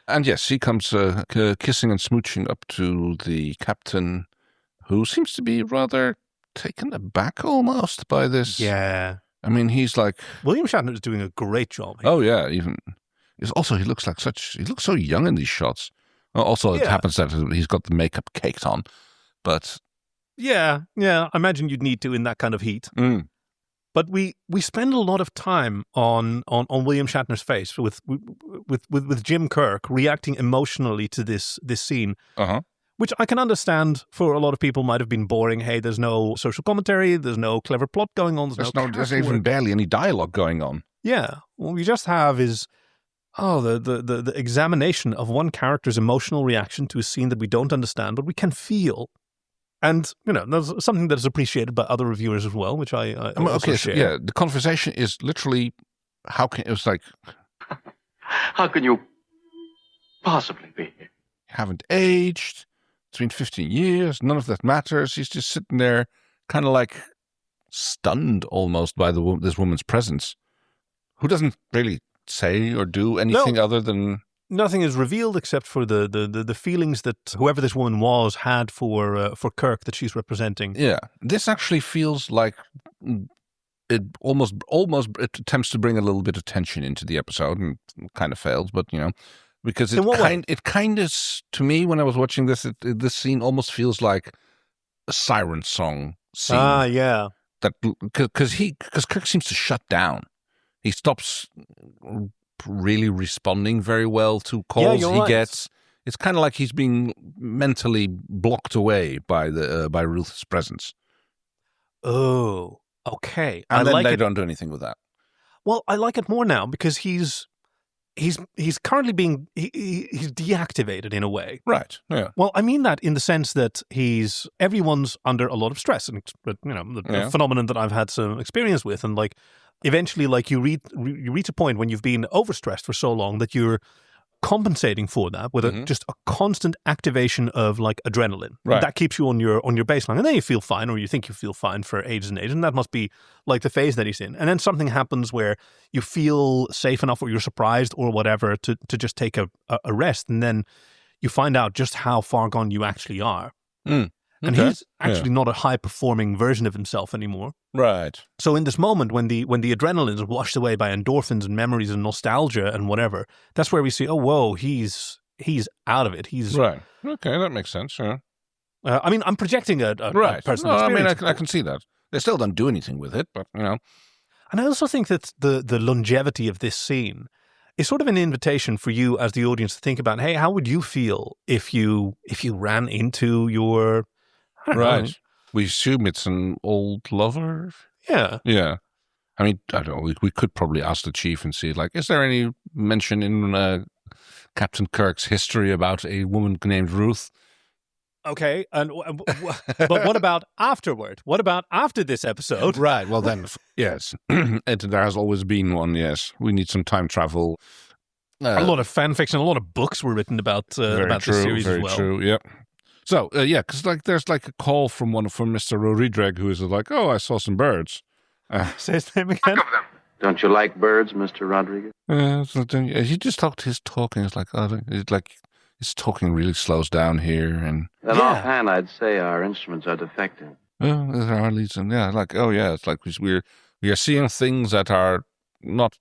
And yes, he comes kissing and smooching up to the captain, who seems to be rather taken aback almost by this. Yeah. I mean, he's like... William Shatner is doing a great job here. Oh, yeah. Even he looks so young in these shots. Also, it happens that he's got the makeup caked on. But... Yeah. I imagine you'd need to in that kind of heat. Mm. But we spend a lot of time on William Shatner's face with Jim Kirk reacting emotionally to this scene, which I can understand for a lot of people might have been boring. Hey, there's no social commentary, there's no clever plot going on, there's even barely any dialogue going on. Yeah, what we just have is the examination of one character's emotional reaction to a scene that we don't understand, but we can feel. And, there's something that is appreciated by other reviewers as well, which I also share. Yeah, the conversation is literally, how can you possibly be here? Haven't aged. It's been 15 years. None of that matters. He's just sitting there kind of like stunned almost by this woman's presence, who doesn't really say or do anything other than... Nothing is revealed except for the feelings that whoever this woman was had for Kirk that she's representing. Yeah, this actually feels like it almost it attempts to bring a little bit of tension into the episode, and kind of fails, but because it kind of, to me when I was watching this, this scene almost feels like a siren song scene. Yeah. That because Kirk seems to shut down. He stops really responding very well to calls he gets. It's kind of like he's being mentally blocked away by Ruth's presence. Oh, okay. And then they don't do anything with that. Well, I like it more now because he's currently being he's deactivated in a way. Right. Yeah. Well, I mean that in the sense that everyone's under a lot of stress, and the phenomenon that I've had some experience with, and like eventually, like you reach a point when you've been overstressed for so long that you're compensating for that with just a constant activation of like adrenaline. Right. That keeps you on your baseline, and then you feel fine, or you think you feel fine for ages and ages, and that must be like the phase that he's in. And then something happens where you feel safe enough, or you're surprised, or whatever, to just take a rest, and then you find out just how far gone you actually are. Mm. And he's actually not a high-performing version of himself anymore. Right. So in this moment, when the adrenaline is washed away by endorphins and memories and nostalgia and whatever, that's where we see, oh, whoa, he's out of it. He's right. Okay, that makes sense. Yeah. I mean, I'm projecting a personal experience. I mean, I can see that. They still don't do anything with it, but And I also think that the longevity of this scene is sort of an invitation for you as the audience to think about, hey, how would you feel if you ran into your... Right. We assume it's an old lover. Yeah. Yeah. I mean, I don't know. We could probably ask the chief and see, like, is there any mention in Captain Kirk's history about a woman named Ruth? Okay. But what about afterward? What about after this episode? Right. Well, then, yes. There has always been one, yes. We need some time travel. A lot of fan fiction, a lot of books were written about this series as well. Very true, yep. So, because like there's like a call from Mr. Rodriguez, who is like, oh, I saw some birds. Say his name again? Don't you like birds, Mr. Rodriguez? He just his talking is like, his talking really slows down here. And offhand, I'd say our instruments are defective. Well, there are leads, and it's like we are seeing things that are not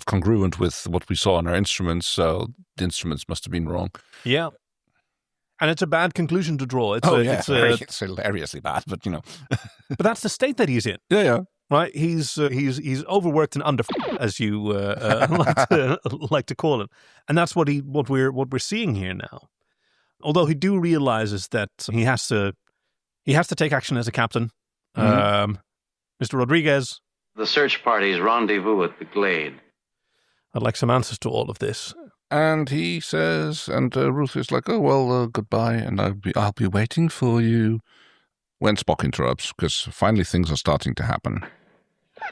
congruent with what we saw on our instruments, so the instruments must have been wrong. Yeah. And it's a bad conclusion to draw. It's hilariously bad, but but that's the state that he's in. Yeah. Right? He's overworked and under, as you like to call it, and that's what we're seeing here now. Although he realizes that he has to take action as a captain. Mr. Rodriguez, the search party's rendezvous at the Glade. I'd like some answers to all of this. And he says, and Ruth is like, oh, well, goodbye, and I'll be waiting for you. When Spock interrupts, because finally things are starting to happen.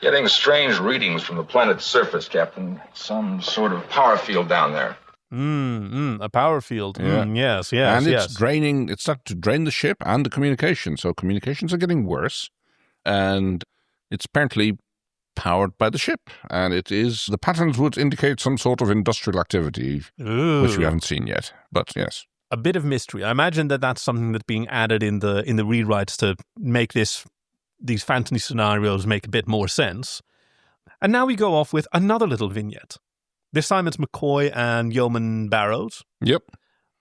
Getting strange readings from the planet's surface, Captain. Some sort of power field down there. A power field. Yeah. Yes. And it's draining. It's starting to drain the ship and the communication. So communications are getting worse, and it's apparently powered by the ship. And the patterns would indicate some sort of industrial activity, which we haven't seen yet. But yes. A bit of mystery. I imagine that's something that's being added in the rewrites to make these fantasy scenarios make a bit more sense. And now we go off with another little vignette. This time it's McCoy and Yeoman Barrows. Yep.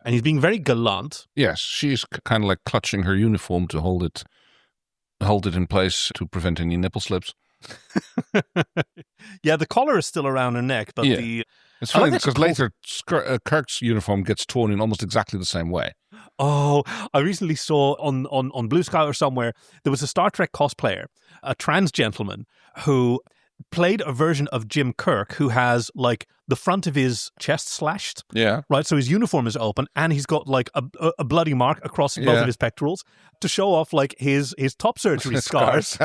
And he's being very gallant. Yes, she's kind of like clutching her uniform to hold it in place to prevent any nipple slips. Yeah, the collar is still around her neck, but It's funny because later Kirk's uniform gets torn in almost exactly the same way. Oh, I recently saw on Blue Sky or somewhere, there was a Star Trek cosplayer, a trans gentleman, who played a version of Jim Kirk who has like the front of his chest slashed. Yeah. Right. So his uniform is open and he's got like a bloody mark across both of his pectorals to show off like his top surgery scars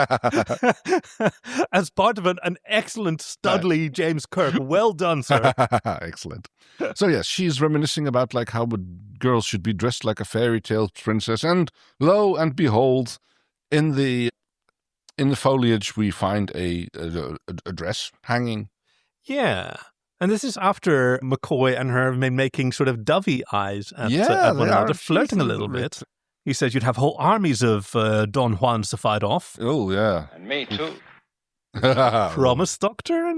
as part of an excellent studly James Kirk. Well done, sir. Excellent. So yes, she's reminiscing about like how girls should be dressed like a fairy tale princess, and lo and behold, in the foliage, we find a dress hanging. Yeah. And this is after McCoy and her have been making sort of dovey eyes at one another, flirting a little bit. He says you'd have whole armies of Don Juans to fight off. Oh, yeah. And me, too. Promise, Doctor?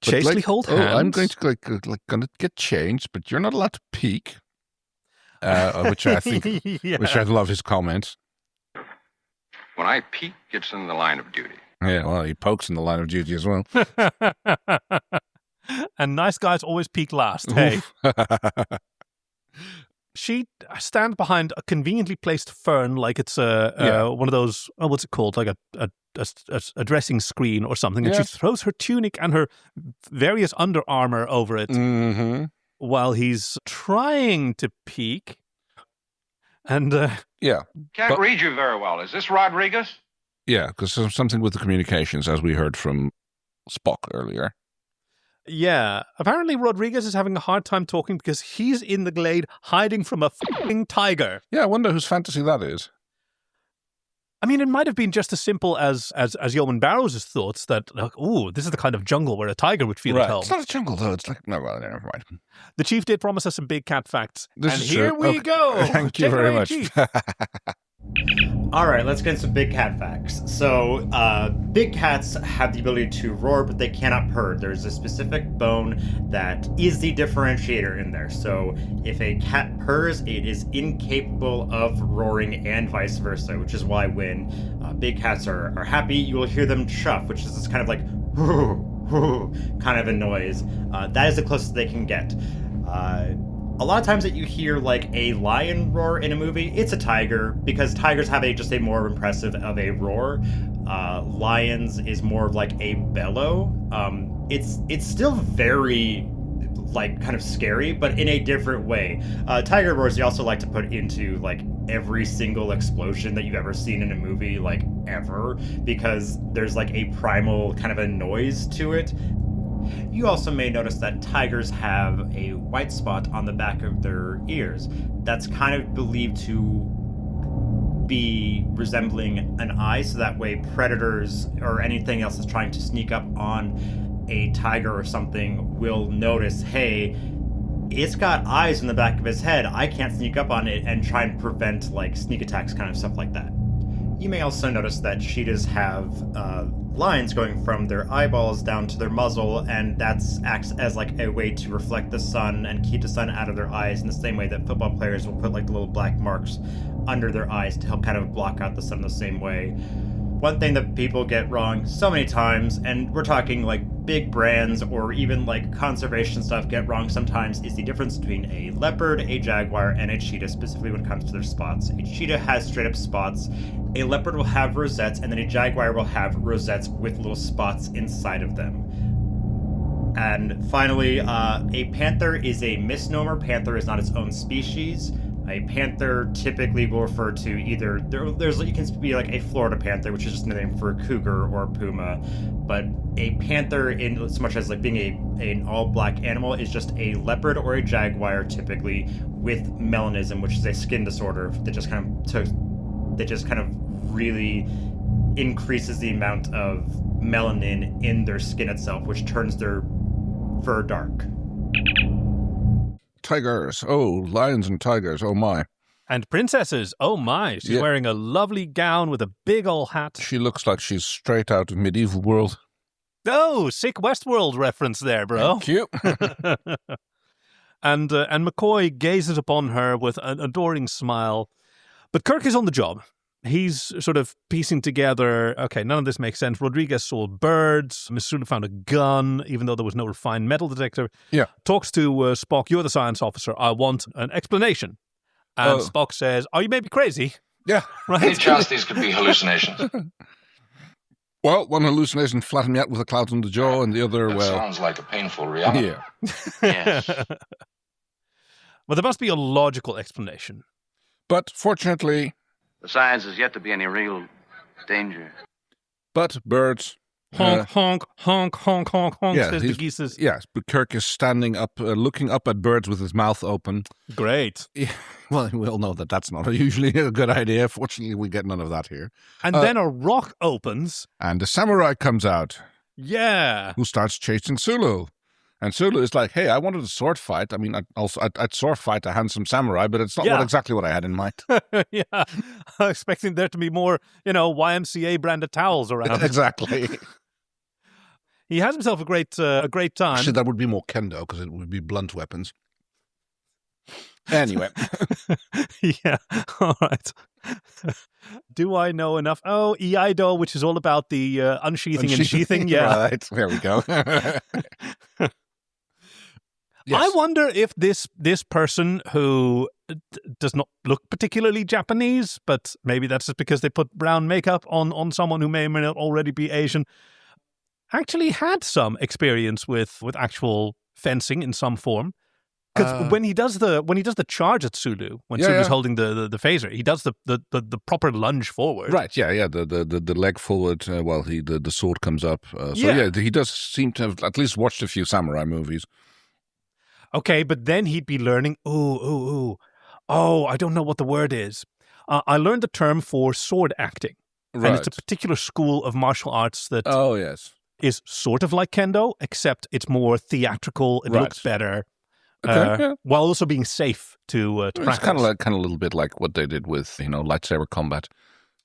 Chastely hold hands. I'm going to gonna get changed, but you're not allowed to peek. Which I think, which I love his comment. When I peek, it's in the line of duty. Yeah, well, he pokes in the line of duty as well. And nice guys always peek last, hey? She stands behind a conveniently placed fern like it's one of those, what's it called? Like a dressing screen or something. And she throws her tunic and her various under armor over it while he's trying to peek. And Can't read you very well. Is this Rodriguez? Yeah, because there's something with the communications, as we heard from Spock earlier. Yeah, apparently Rodriguez is having a hard time talking because he's in the glade hiding from a f***ing tiger. Yeah, I wonder whose fantasy that is. I mean, it might have been just as simple as Yeoman Barrows' thoughts that, this is the kind of jungle where a tiger would feel at home. It's not a jungle, though. It's like, no, well, never mind. The Chief did promise us some big cat facts. Here we go. Thank you very much. All right, let's get into some big cat facts. So, big cats have the ability to roar, but they cannot purr. There's a specific bone that is the differentiator in there. So, if a cat purrs, it is incapable of roaring and vice versa, which is why when big cats are happy, you will hear them chuff, which is this kind of like kind of a noise. That is the closest they can get. A lot of times that you hear like a lion roar in a movie, it's a tiger, because tigers have just a more impressive of a roar. Lions is more of like a bellow. It's still very like kind of scary, but in a different way. Tiger roars, you also like to put into like every single explosion that you've ever seen in a movie, like ever, because there's like a primal kind of a noise to it. You also may notice that tigers have a white spot on the back of their ears. That's kind of believed to be resembling an eye, so that way predators or anything else that's trying to sneak up on a tiger or something will notice, hey, it's got eyes in the back of his head. I can't sneak up on it, and try and prevent like sneak attacks, kind of stuff like that. You may also notice that cheetahs have lines going from their eyeballs down to their muzzle, and that acts as like a way to reflect the sun and keep the sun out of their eyes, in the same way that football players will put like the little black marks under their eyes to help kind of block out the sun the same way. One thing that people get wrong so many times, and we're talking like big brands or even like conservation stuff get wrong sometimes, is the difference between a leopard, a jaguar, and a cheetah, specifically when it comes to their spots. A cheetah has straight up spots, a leopard will have rosettes, and then a jaguar will have rosettes with little spots inside of them. And finally, a panther is a misnomer. Panther is not its own species. A panther typically will refer to either there's you can be like a Florida panther, which is just a name for a cougar or a puma, but a panther, in as much as like being an all black animal, is just a leopard or a jaguar, typically with melanism, which is a skin disorder that just kind of really increases the amount of melanin in their skin itself, which turns their fur dark. Tigers. Oh, lions and tigers. Oh, my. And princesses. Oh, my. She's wearing a lovely gown with a big old hat. She looks like she's straight out of medieval world. Oh, sick Westworld reference there, bro. Cute. And McCoy gazes upon her with an adoring smile. But Kirk is on the job. He's sort of piecing together, okay, none of this makes sense. Rodriguez saw birds. Miss Sulu found a gun, even though there was no refined metal detector. Yeah. Talks to Spock, you're the science officer. I want an explanation. And Spock says, are you maybe crazy? Yeah. Right? Any chance these could be hallucinations? Well, one hallucination flattened me out with a cloud on the jaw, and the other, That sounds like a painful reality. Yeah. Yes. Well, there must be a logical explanation. But fortunately... The science is yet to be any real danger. But birds... Honk, honk, honk, honk, honk, honk, says the geese. Yes, but Kirk is standing up, looking up at birds with his mouth open. Great. Yeah, well, we all know that that's not usually a good idea. Fortunately, we get none of that here. And then a rock opens. And the samurai comes out. Yeah. Who starts chasing Sulu. And Sulu is like, hey, I wanted a sword fight. I mean, I'd sword fight a handsome samurai, but it's not exactly what I had in mind. Yeah. I was expecting there to be more, YMCA branded towels around. Exactly. He has himself a great time. Actually, that would be more kendo, because it would be blunt weapons. Anyway. Yeah. All right. Do I know enough? Oh, Iaido, which is all about the unsheathing and sheathing. Yeah. Right. There we go. Yes. I wonder if this person who does not look particularly Japanese, but maybe that's just because they put brown makeup on someone who may or may not already be Asian, actually had some experience with actual fencing in some form. Because when he does the charge at Sulu, when Sulu's holding the phaser, he does the proper lunge forward. Right, yeah, the leg forward while the sword comes up. He does seem to have at least watched a few samurai movies. Okay, but then he'd be learning, oh, I don't know what the word is. I learned the term for sword acting. Right. And it's a particular school of martial arts that is sort of like kendo, except it's more theatrical, it looks better. While also being safe to practice. It's kind of a little bit like what they did with lightsaber combat.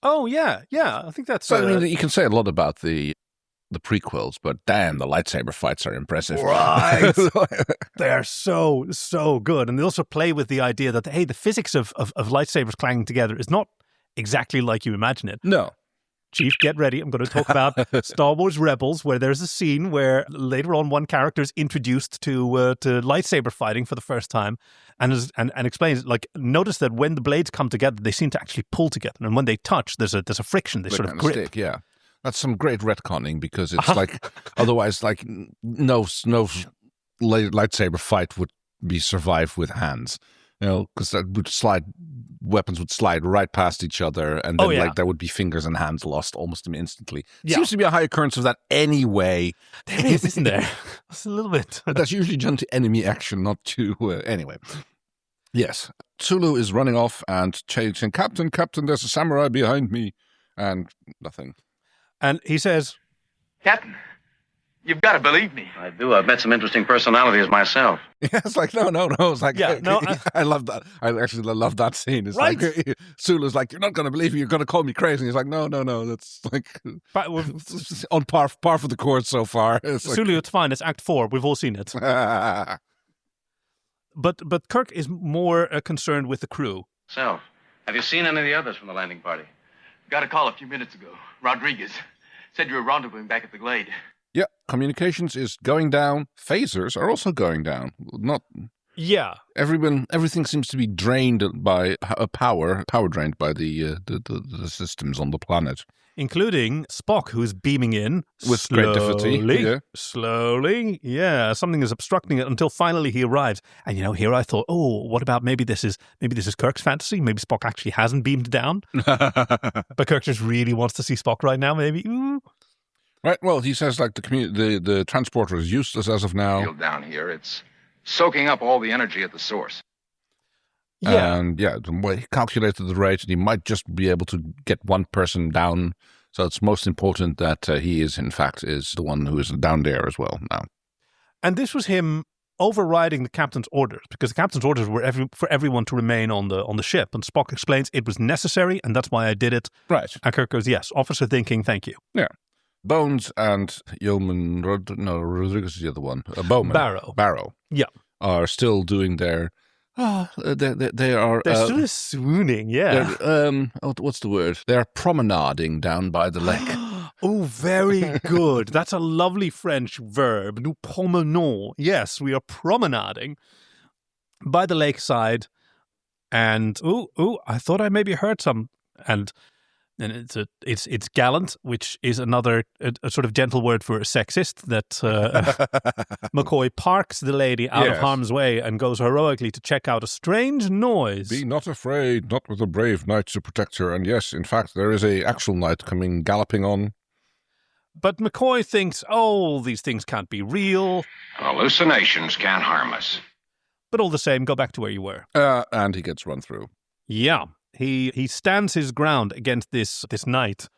Oh yeah, I think that's. So, I mean, you can say a lot about the prequels, but damn, the lightsaber fights are impressive. Right, they're so good, and they also play with the idea that the physics of lightsabers clanging together is not exactly like you imagine it. No. Chief, get ready. I'm going to talk about Star Wars Rebels, where there's a scene where later on one character is introduced to lightsaber fighting for the first time, and explains, like, notice that when the blades come together, they seem to actually pull together, and when they touch, there's a friction. They sort of grip. Stick, yeah, that's some great retconning, because it's like otherwise, like no lightsaber fight would be survived with hands. Because that would weapons would slide right past each other, and then there would be fingers and hands lost almost instantly. Yeah. Seems to be a high occurrence of that anyway. There is, isn't there? It's a little bit. But that's usually done to enemy action, not to anyway. Yes, Sulu is running off and chasing Captain, there's a samurai behind me, and nothing. And he says, Captain, you've got to believe me. I do. I've met some interesting personalities myself. Yeah, it's like, no. It's like, I love that. I actually love that scene. It's like, Sulu's like, you're not going to believe me. You're going to call me crazy. And he's like, no. That's like on par for the course so far. Sulu, it's fine. It's Act 4. We've all seen it. But Kirk is more concerned with the crew. So, have you seen any of the others from the landing party? Got a call a few minutes ago. Rodriguez said you were rendezvousing back at the Glade. Yeah, communications is going down. Phasers are also going down. Everything seems to be drained by power drained by the systems on the planet. including Spock, who's beaming in with great difficulty. Slowly. Yeah, something is obstructing it until finally he arrives. And here I thought, what about maybe this is Kirk's fantasy? Maybe Spock actually hasn't beamed down, but Kirk just really wants to see Spock right now. Maybe. Right. Well, he says like the transporter is useless as of now. Down here, it's soaking up all the energy at the source. Yeah. And he calculated the rate, and he might just be able to get one person down. So it's most important that he is the one who is down there as well now. And this was him overriding the captain's orders, because the captain's orders were for everyone to remain on the ship. And Spock explains it was necessary, and that's why I did it. Right. And Kirk goes, yes, officer thinking, thank you. Yeah. Bones and Yeoman, Rodriguez is the other one. Bowman. Barrow. Yeah. Are still doing their... they are... They're sort of swooning, yeah. What's the word? They're promenading down by the lake. Oh, very good. That's a lovely French verb. Nous promenons. Yes, we are promenading by the lakeside. And, I thought I maybe heard some... And it's gallant, which is another a sort of gentle word for sexist. That McCoy parks the lady out of harm's way and goes heroically to check out a strange noise. Be not afraid, not with a brave knight to protect her. And yes, in fact, there is a actual knight coming galloping on. But McCoy thinks, these things can't be real. Hallucinations can't harm us. But all the same, go back to where you were. And he gets run through. Yeah. He stands his ground against this knight.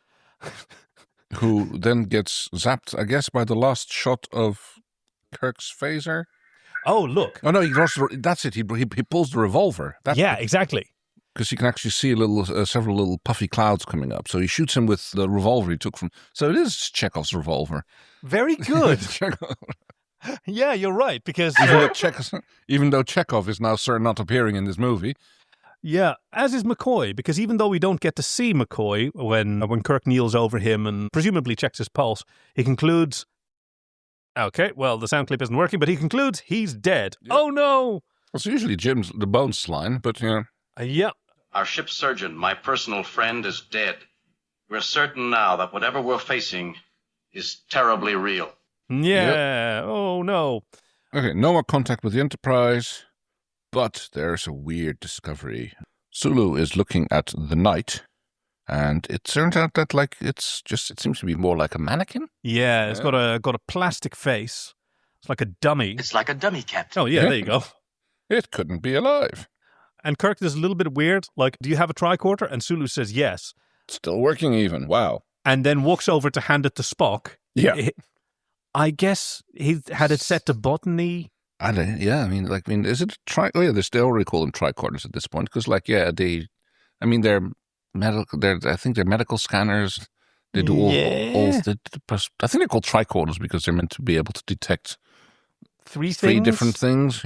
Who then gets zapped, I guess, by the last shot of Kirk's phaser. Oh, look. Oh, no, that's it. He pulls the revolver. Exactly. Because you can actually see several little puffy clouds coming up. So he shoots him with the revolver he took from... So it is Chekhov's revolver. Very good. Yeah, you're right, because... Even though Chekhov is now not appearing in this movie... Yeah, as is McCoy, because even though we don't get to see McCoy when Kirk kneels over him and presumably checks his pulse, he concludes, okay, well, the sound clip isn't working, but he concludes he's dead. Yep. Oh, no! It's usually the Bones line, but, Yeah. Our ship's surgeon, my personal friend, is dead. We're certain now that whatever we're facing is terribly real. Yeah, yep. Oh, no. Okay, no more contact with the Enterprise... But there's a weird discovery. Sulu is looking at the knight, and it turns out that it seems to be more like a mannequin. Yeah, it's got a plastic face. It's like a dummy. It's like a dummy, Captain. Oh, yeah, there you go. It couldn't be alive. And Kirk is a little bit weird, like, do you have a tricorder? And Sulu says yes. Still working even, wow. And then walks over to hand it to Spock. Yeah. I guess he had it set to botany. Is it they already call them tricorders at this point, because they're medical. I think they're medical scanners. They do all. I think they're called tricorders because they're meant to be able to detect three different things.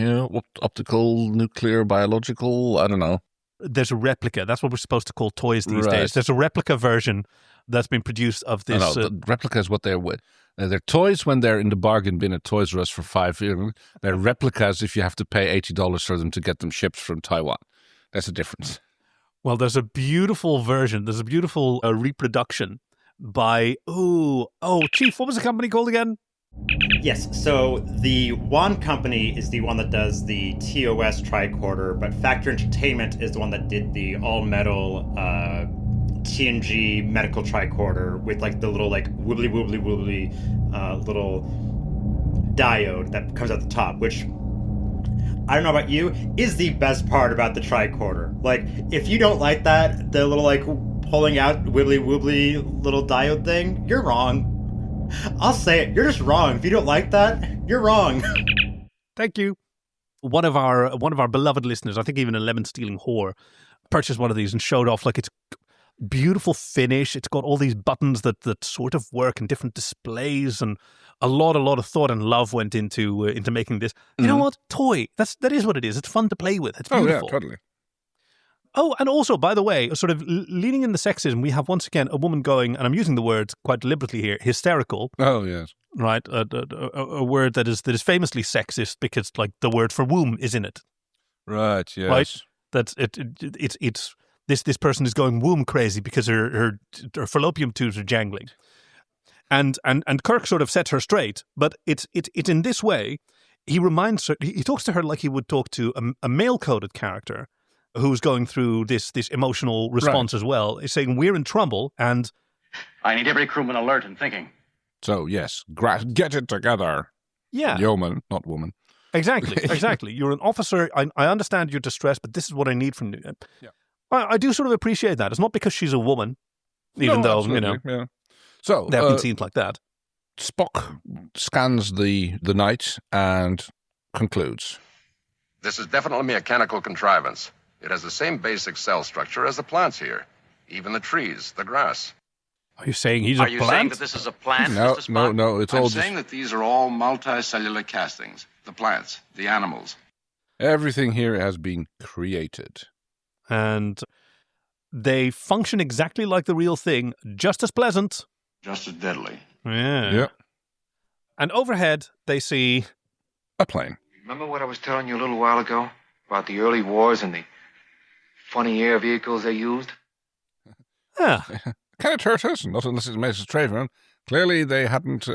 Optical, nuclear, biological. I don't know. There's a replica. That's what we're supposed to call toys these days. There's a replica version that's been produced of this. No, the replica is what they're with. They're toys when they're in the bargain bin at Toys R Us for $5. They're replicas if you have to pay $80 for them to get them shipped from Taiwan. That's the difference. Well, there's a beautiful version. There's a beautiful reproduction by, Chief, what was the company called again? Yes, so the Wand Company is the one that does the TOS tricorder, but Factor Entertainment is the one that did the all-metal TNG medical tricorder with the little wibbly little diode that comes out the top, which I don't know about you, is the best part about the tricorder. If you don't like that, the little pulling out wibbly little diode thing, you're wrong. I'll say it. You're just wrong. If you don't like that, you're wrong. Thank you. One of our beloved listeners, I think even a lemon stealing whore, purchased one of these and showed off its beautiful finish. It's got all these buttons that sort of work and different displays, and a lot of thought and love went into making this. You know what? Toy. That is what it is. It's fun to play with. It's beautiful. Oh yeah, totally. Oh, and also, by the way, sort of leaning in the sexism, we have once again a woman going, and I'm using the word quite deliberately here, hysterical. Oh yes, right. A word that is famously sexist because the word for womb is in it. Right. Yes. Right. That's it. It's this person is going womb crazy because her fallopian tubes are jangling. And Kirk sort of sets her straight, but it's in this way. He reminds her, he talks to her like he would talk to a male-coded character who's going through this emotional response as well. He's saying, we're in trouble, and... I need every crewman alert and thinking. So, yes, get it together. Yeah. Yeoman, not woman. Exactly. You're an officer. I understand you're distressed, but this is what I need from you. Yeah. I do sort of appreciate that. It's not because she's a woman, even though, absolutely. Yeah. So, there have been scenes like that. Spock scans the night and concludes. This is definitely a mechanical contrivance. It has the same basic cell structure as the plants here. Even the trees, the grass. Are you saying he's a plant? Are you saying that this is a plant, No, Mr. Spock? no. It's I'm all saying that these are all multicellular castings. The plants, the animals. Everything here has been created. And they function exactly like the real thing, just as pleasant. Just as deadly. Yeah. And overhead, they see... a plane. Remember what I was telling you a little while ago? About the early wars and the funny air vehicles they used? Yeah. Can it hurt us? Not unless it makes us trade around. Clearly, they hadn't.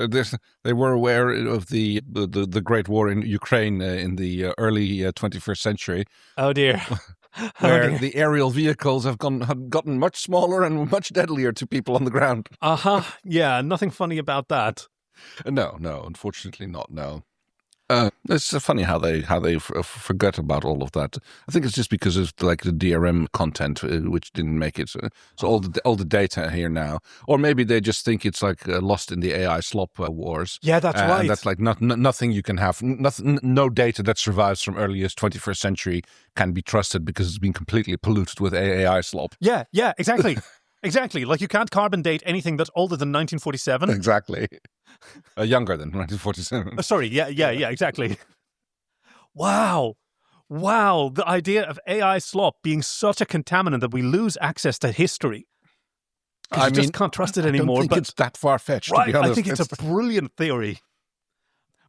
They were aware of the Great War in Ukraine in the early 21st century. Oh dear. Where the aerial vehicles have gotten much smaller and much deadlier to people on the ground. Yeah, nothing funny about that. No, unfortunately not. No. It's funny how they forget about all of that. I think it's just because of like the DRM content, which didn't make it. So all the data here now, or maybe they just think it's like lost in the AI slop wars. Yeah, that's right. And that's like nothing you can have. No data that survives from earliest 21st century can be trusted because it's been completely polluted with AI slop. Yeah, exactly. Exactly. Like you can't carbon date anything that's older than 1947. Exactly. Younger than 1947. Sorry. Yeah, exactly. Wow. The idea of AI slop being such a contaminant that we lose access to history. I just can't trust it anymore. I don't think it's that far-fetched, right, to be honest. I think it's a brilliant theory.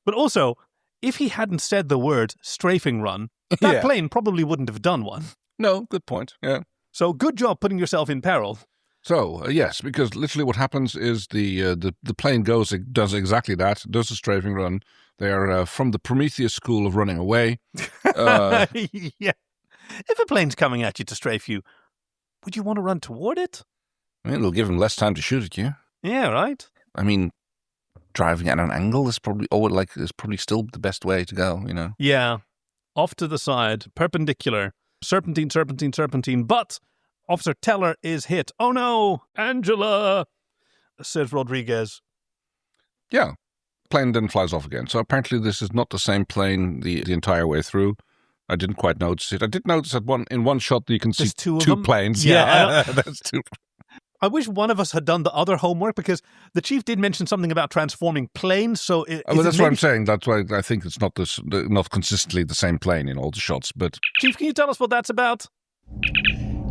But also, if he hadn't said the word strafing run, that plane probably wouldn't have done one. No, good point. Yeah. So good job putting yourself in peril. So, yes, because literally what happens is the plane does exactly that, does a strafing run. They are from the Prometheus school of running away. Yeah. If a plane's coming at you to strafe you, would you want to run toward it? I mean, it'll give them less time to shoot at you. Yeah, right? I mean, driving at an angle is probably still the best way to go, you know? Yeah. Off to the side, perpendicular, serpentine, but... Officer Teller is hit. Oh no, Angela, says Rodriguez. Yeah, plane then flies off again. So apparently this is not the same plane the entire way through. I didn't quite notice it. I did notice that in one shot you can see two planes. Yeah, that's two. I wish one of us had done the other homework because the chief did mention something about transforming planes. So that's what I'm saying. That's why I think it's not not consistently the same plane in all the shots. But Chief, can you tell us what that's about?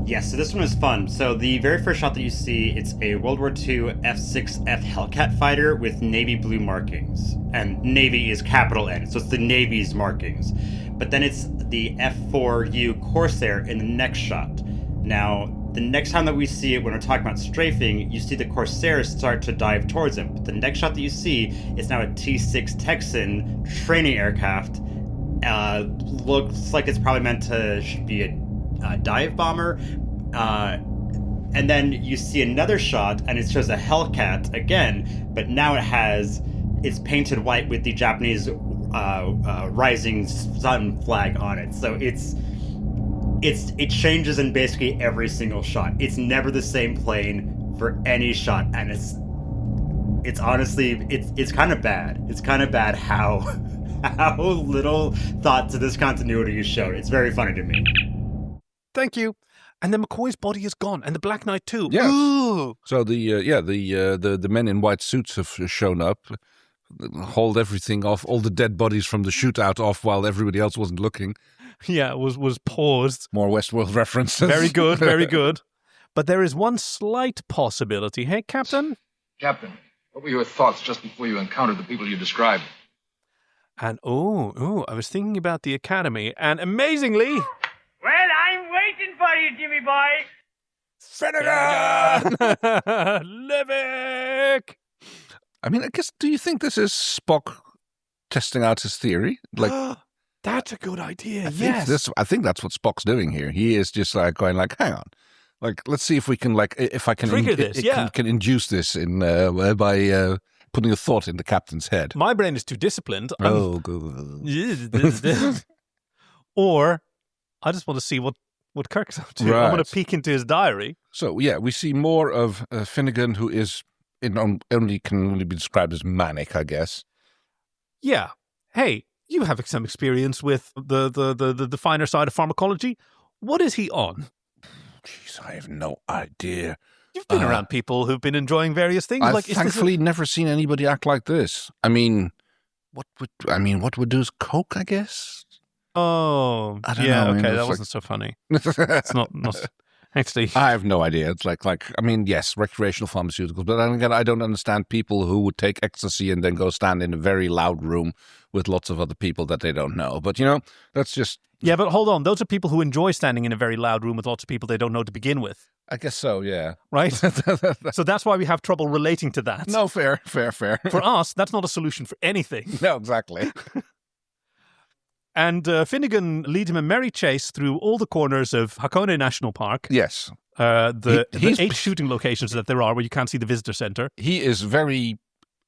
Yes, so this one is fun. So the very first shot that you see, it's a World War II F-6F Hellcat fighter with navy blue markings. And navy is capital N, so it's the Navy's markings. But then it's the F-4U Corsair in the next shot. Now, the next time that we see it, when we're talking about strafing, you see the Corsair start to dive towards him. But the next shot that you see is now a T-6 Texan training aircraft. Looks like it's probably meant to be a dive bomber, and then you see another shot and it shows a Hellcat again, but now it's painted white with the Japanese rising sun flag on it. So it changes in basically every single shot. It's never the same plane for any shot, and it's honestly it's kind of bad. It's kind of bad how little thought to this continuity is shown. It's very funny to me. Thank you. And then McCoy's body is gone, and the Black Knight too. Yeah. Ooh. So the men in white suits have shown up, hauled everything off, all the dead bodies from the shootout off while everybody else wasn't looking. Yeah, it was paused. More Westworld references. Very good, very good. But there is one slight possibility. Hey, Captain? Captain, what were your thoughts just before you encountered the people you described? And I was thinking about the Academy, and amazingly... Well, I'm waiting for you, Jimmy boy. Finnegan! Livik! I mean, I guess, do you think this is Spock testing out his theory? Like, that's a good idea. I think that's what Spock's doing here. He is just like going like, hang on. Like, let's see if we can, like, if I can trigger this, can induce this in by putting a thought in the captain's head. My brain is too disciplined. Good. Or I just want to see what Kirk's up to. Right. I'm going to peek into his diary. So, yeah, we see more of Finnegan, who is can only be described as manic, I guess. Yeah. Hey, you have some experience with the finer side of pharmacology. What is he on? Jeez, I have no idea. You've been around people who've been enjoying various things. I've thankfully never seen anybody act like this. I mean, what would do is coke, I guess? Oh, I don't know. Okay, that wasn't so funny. It's not actually. I have no idea. It's like I mean, yes, recreational pharmaceuticals, but then again, I don't understand people who would take ecstasy and then go stand in a very loud room with lots of other people that they don't know. But that's just. Yeah, but hold on. Those are people who enjoy standing in a very loud room with lots of people they don't know to begin with. I guess so, yeah. Right? So that's why we have trouble relating to that. No, fair. For us, that's not a solution for anything. No, exactly. And Finnegan leads him a merry chase through all the corners of Hakone National Park. Yes. The 8 shooting locations that there are where you can't see the visitor center. He is very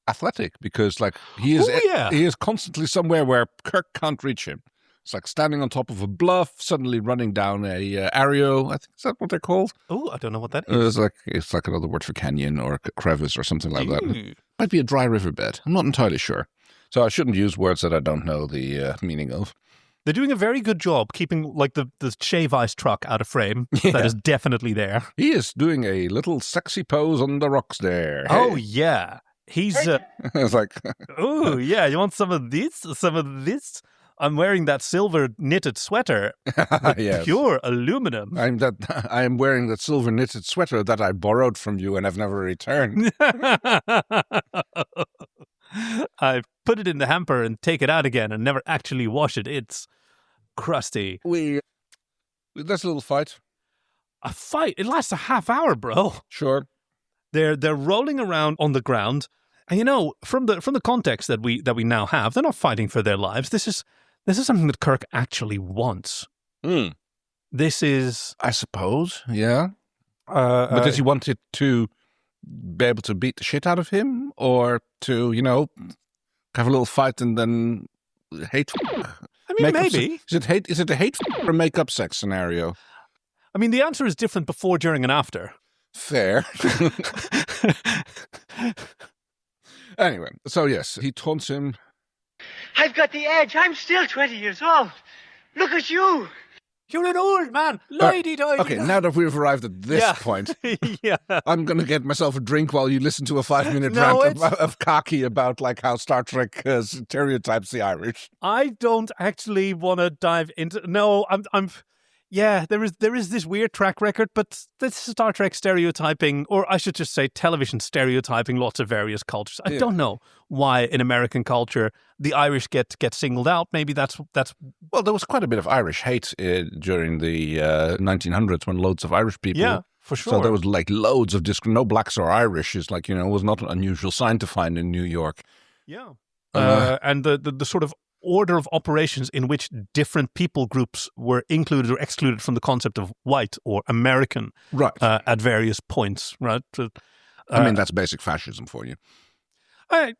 athletic because, like, he is constantly somewhere where Kirk can't reach him. It's like standing on top of a bluff, suddenly running down a arroyo. I think is that what they're called? Oh, I don't know what that is. It's like another word for canyon or crevice or something like that. Might be a dry riverbed. I'm not entirely sure. So I shouldn't use words that I don't know the meaning of. They're doing a very good job keeping like the shave ice truck out of frame. Yeah. That is definitely there. He is doing a little sexy pose on the rocks there. Oh, yeah. He's... it's like... oh, yeah. You want some of this? Some of this? I'm wearing that silver knitted sweater with yes. pure aluminum. I am wearing that silver knitted sweater that I borrowed from you and have never returned. I put it in the hamper and take it out again and never actually wash it. It's crusty. That's a little fight. A fight? It lasts a half hour, bro. Sure. They're rolling around on the ground, and from the context that we now have, they're not fighting for their lives. This is something that Kirk actually wants. This is, I suppose, yeah. But does he want it to be able to beat the shit out of him, or to have a little fight and then hate? I mean, maybe. Is it a hate or make-up sex scenario? I mean, the answer is different before, during, and after. Fair. Anyway, so yes, he taunts him. I've got the edge. I'm still 20 years old. Look at you. You're an old man. Lady. Okay, now that we've arrived at this point, yeah. I'm going to get myself a drink while you listen to a 5-minute rant of Khaki about like how Star Trek stereotypes the Irish. I don't actually want to dive into... No, I'm... Yeah, there is this weird track record, but this Star Trek stereotyping, or I should just say television stereotyping lots of various cultures. I don't know why in American culture the Irish get singled out. Maybe that's... Well, there was quite a bit of Irish hate during the 1900s when loads of Irish people... Yeah, for sure. So there was like loads of... no blacks or Irish is like, was not an unusual sign to find in New York. Yeah. And the sort of order of operations in which different people groups were included or excluded from the concept of white or American, right? At various points, right? I mean, that's basic fascism for you. I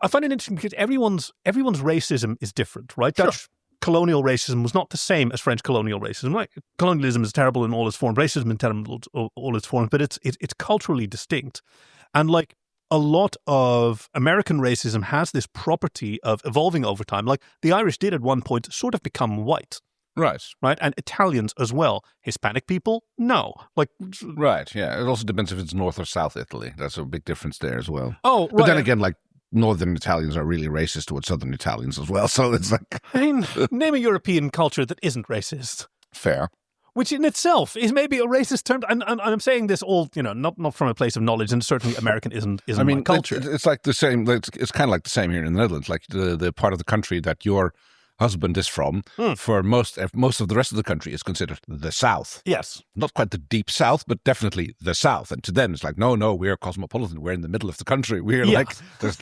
find it interesting because everyone's racism is different, right? Sure. Dutch colonial racism was not the same as French colonial racism. Right? Colonialism is terrible in all its forms. Racism is terrible in all its forms, but it's culturally distinct, and like. A lot of American racism has this property of evolving over time. Like the Irish did at one point sort of become white. Right. Right. And Italians as well. Hispanic people? No. Right. Yeah. It also depends if it's North or South Italy. That's a big difference there as well. Oh, right. But then again, like Northern Italians are really racist towards Southern Italians as well. So it's like... I mean, name a European culture that isn't racist. Fair. Which in itself is maybe a racist term, and I'm saying this all, not from a place of knowledge, and certainly American isn't my culture. It's like the same. It's kind of like the same here in the Netherlands. Like the part of the country that your husband is from, for most of the rest of the country is considered the South. Yes. Not quite the deep South, but definitely the South. And to them, it's like, no, we're cosmopolitan. We're in the middle of the country. We're like, there's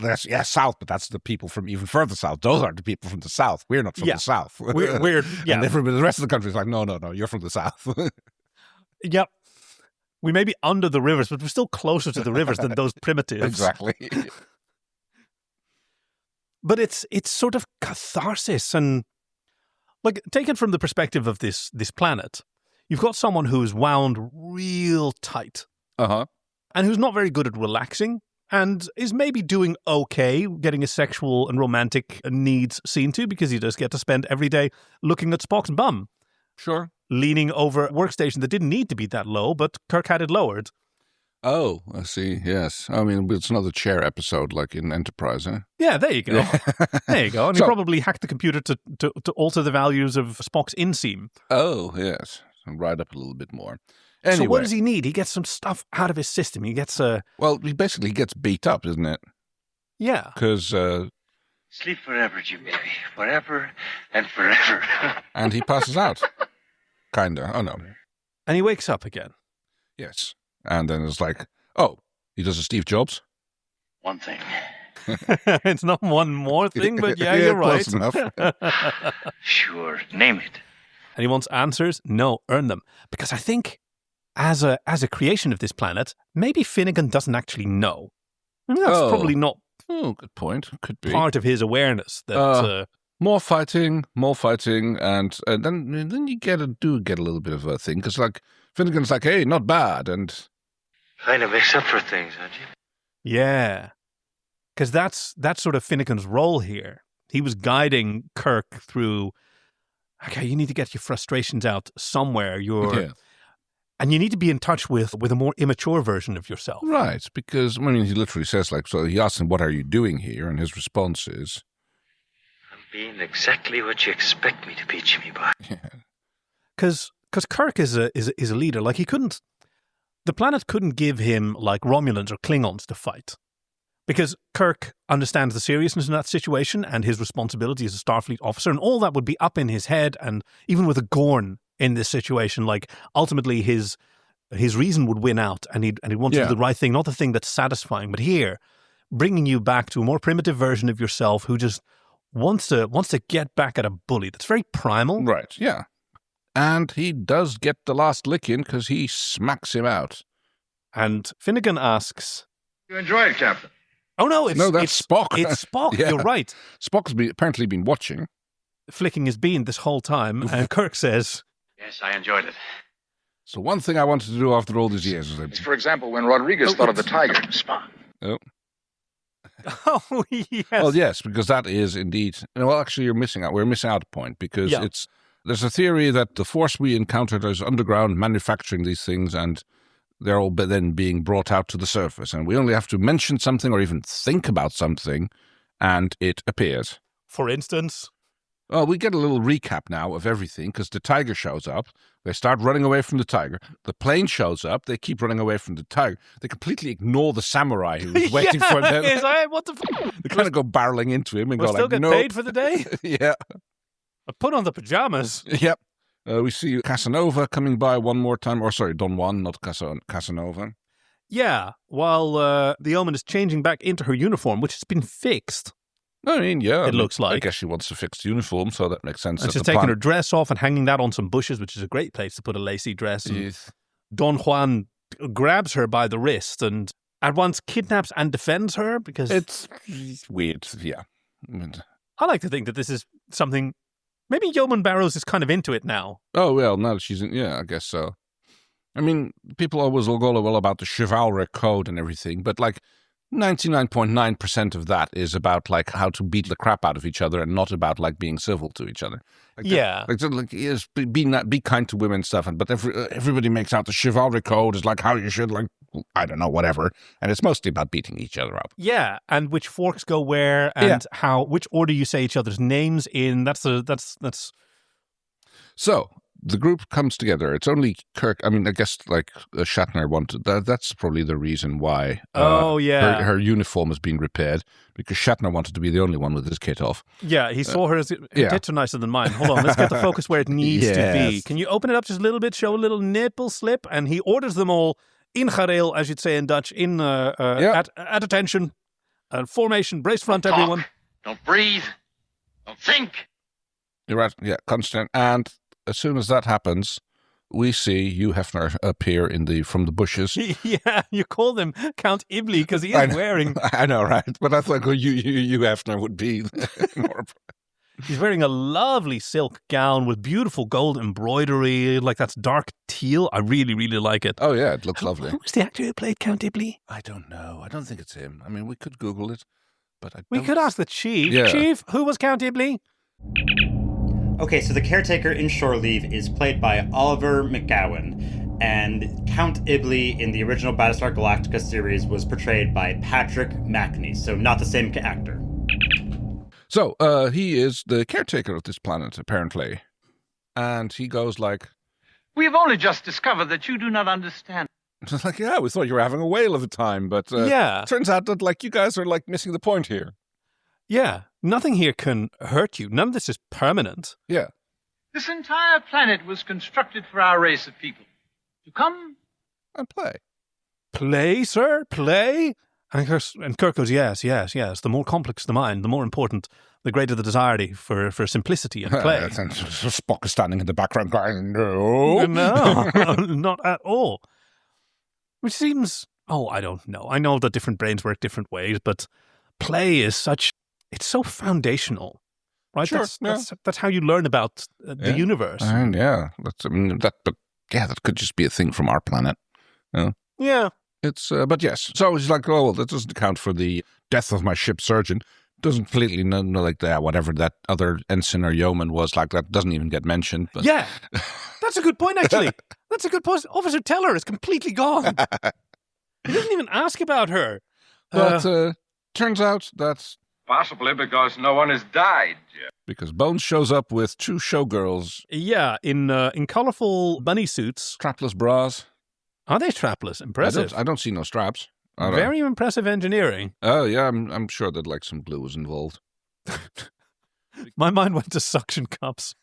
South, but that's the people from even further South. Those are the people from the South. We're not from the South. We're And everybody, the rest of the country is like, no, you're from the South. Yep. We may be under the rivers, but we're still closer to the rivers than those primitives. Exactly. But it's sort of catharsis, and like taken from the perspective of this planet, you've got someone who's wound real tight, and who's not very good at relaxing, and is maybe doing okay getting his sexual and romantic needs seen to, because he does get to spend every day looking at Spock's bum. Sure. Leaning over a workstation that didn't need to be that low, but Kirk had it lowered. Oh, I see. Yes. I mean, it's another chair episode like in Enterprise, eh? Yeah, there you go. Yeah. There you go. And he probably hacked the computer to alter the values of Spock's inseam. Oh, yes. And ride up a little bit more. Anyway. So what does he need? He gets some stuff out of his system. He gets a... Well, he basically gets beat up, isn't it? Yeah. Because... Sleep forever, Jim, baby. Forever and forever. And he passes out. Kinda. Oh, no. And he wakes up again. Yes. And then it's like, oh, he does a Steve Jobs? One thing. It's not one more thing, but yeah, you're right. Close enough. Sure, name it. And he wants answers? No, earn them. Because I think, as a creation of this planet, maybe Finnegan doesn't actually know. I mean, that's probably not... Oh, good point. Could be. Part of his awareness that... More fighting, and then you get a little bit of a thing, because like Finnegan's like, hey, not bad, and kind of makes up for things, aren't you? Yeah, because that's sort of Finnegan's role here. He was guiding Kirk through. Okay, you need to get your frustrations out somewhere. And you need to be in touch with a more immature version of yourself, right? Because I mean, he literally says like, so he asks him, "What are you doing here?" And his response is, being exactly what you expect me to be, Jimmy Boy. Because Kirk is a leader. Like the planet couldn't give him like Romulans or Klingons to fight, because Kirk understands the seriousness in that situation and his responsibility as a Starfleet officer, and all that would be up in his head. And even with a Gorn in this situation, like ultimately his reason would win out, and he'd want to do the right thing, not the thing that's satisfying. But here, bringing you back to a more primitive version of yourself who just wants to get back at a bully that's very primal. Right, yeah. And he does get the last lick in because he smacks him out. And Finnegan asks... You enjoy it, Captain? Oh, no, that's Spock. It's Spock, You're right. Spock's apparently been watching. Flicking his bean this whole time, and Kirk says... Yes, I enjoyed it. So one thing I wanted to do after all these years is... For example, when Rodriguez thought of the tiger. Spock. Oh. Oh, yes. Well, yes, because that is indeed... Well, actually, you're missing out. We're missing out a point, because there's a theory that the force we encountered is underground manufacturing these things, and they're all then being brought out to the surface. And we only have to mention something or even think about something, and it appears. For instance... Well, we get a little recap now of everything, because the tiger shows up. They start running away from the tiger. The plane shows up. They keep running away from the tiger. They completely ignore the samurai who's waiting for them. What the They kind of go barreling into him and we'll go still like, get nope. paid for the day? Yeah. I put on the pajamas. Yep. We see Casanova coming by one more time. Or sorry, Don Juan, not Casanova. Yeah, while the Omen is changing back into her uniform, which has been fixed. I mean, yeah. It looks like. I guess she wants a fixed uniform, so that makes sense. And she's taking her dress off and hanging that on some bushes, which is a great place to put a lacy dress. Yes. Don Juan grabs her by the wrist and at once kidnaps and defends her because... It's weird, yeah. I like to think that this is something... Maybe Yeoman Barrows is kind of into it now. Oh, well, now that she's in... Yeah, I guess so. I mean, people always will go well about the chivalric code and everything, but like 99.9% of that is about like how to beat the crap out of each other and not about like being civil to each other. Like, yeah. Yes, be kind to women and stuff, but everybody makes out the chivalric code is like how you should, like, I don't know, whatever. And it's mostly about beating each other up. Yeah, and which forks go where and which order you say each other's names in. That's. So the group comes together. It's only Kirk. I mean, I guess like Shatner wanted that. That's probably the reason why. Her uniform is being repaired because Shatner wanted to be the only one with his kit off. Yeah, he saw her as her tits are nicer than mine. Hold on, let's get the focus where it needs to be. Can you open it up just a little bit? Show a little nipple slip, and he orders them all in gareel, as you'd say in Dutch, at attention, formation, brace front, Don't everyone. talk. Don't breathe. Don't think. You're right. Yeah, constant. And as soon as that happens, we see Hugh Hefner appear from the bushes. Yeah, you called him Count Ibley because he is wearing. I know, right? But I thought Hugh Hefner would be more. He's wearing a lovely silk gown with beautiful gold embroidery, like that's dark teal. I really, really like it. Oh yeah, it looks lovely. Who was the actor who played Count Ibley? I don't know. I don't think it's him. I mean, we could Google it, but we could ask the chief. Yeah. Chief, who was Count Ibley? Okay, so the caretaker in Shore Leave is played by Oliver McGowan, and Count Ibley in the original Battlestar Galactica series was portrayed by Patrick Macney, so not the same actor. So he is the caretaker of this planet, apparently, and he goes like, "We have only just discovered that you do not understand." It's like, yeah, we thought you were having a whale of a time, but turns out that like you guys are like missing the point here. Yeah, nothing here can hurt you. None of this is permanent. Yeah. This entire planet was constructed for our race of people to come and play. Play, sir, play. And Kirk goes, yes. The more complex the mind, the more important, the greater the desire for simplicity and play. And Spock is standing in the background going, no. No, not at all. Which seems, I don't know. I know that different brains work different ways, but play is it's so foundational, right? Sure, that's how you learn about the universe. And that could just be a thing from our planet. Yeah. It's, but yes. So he's like, oh, well, that doesn't account for the death of my ship surgeon. Doesn't completely know like that, whatever that other ensign or yeoman was, like that doesn't even get mentioned. But. Yeah. That's a good point, actually. That's a good point. Officer Teller is completely gone. He doesn't even ask about her. But turns out that's possibly because no one has died yet. Because Bones shows up with two showgirls. Yeah, in colorful bunny suits. Strapless bras. Are they strapless? Impressive. I don't see no straps. Very impressive engineering. Oh, yeah, I'm sure that like some glue was involved. My mind went to suction cups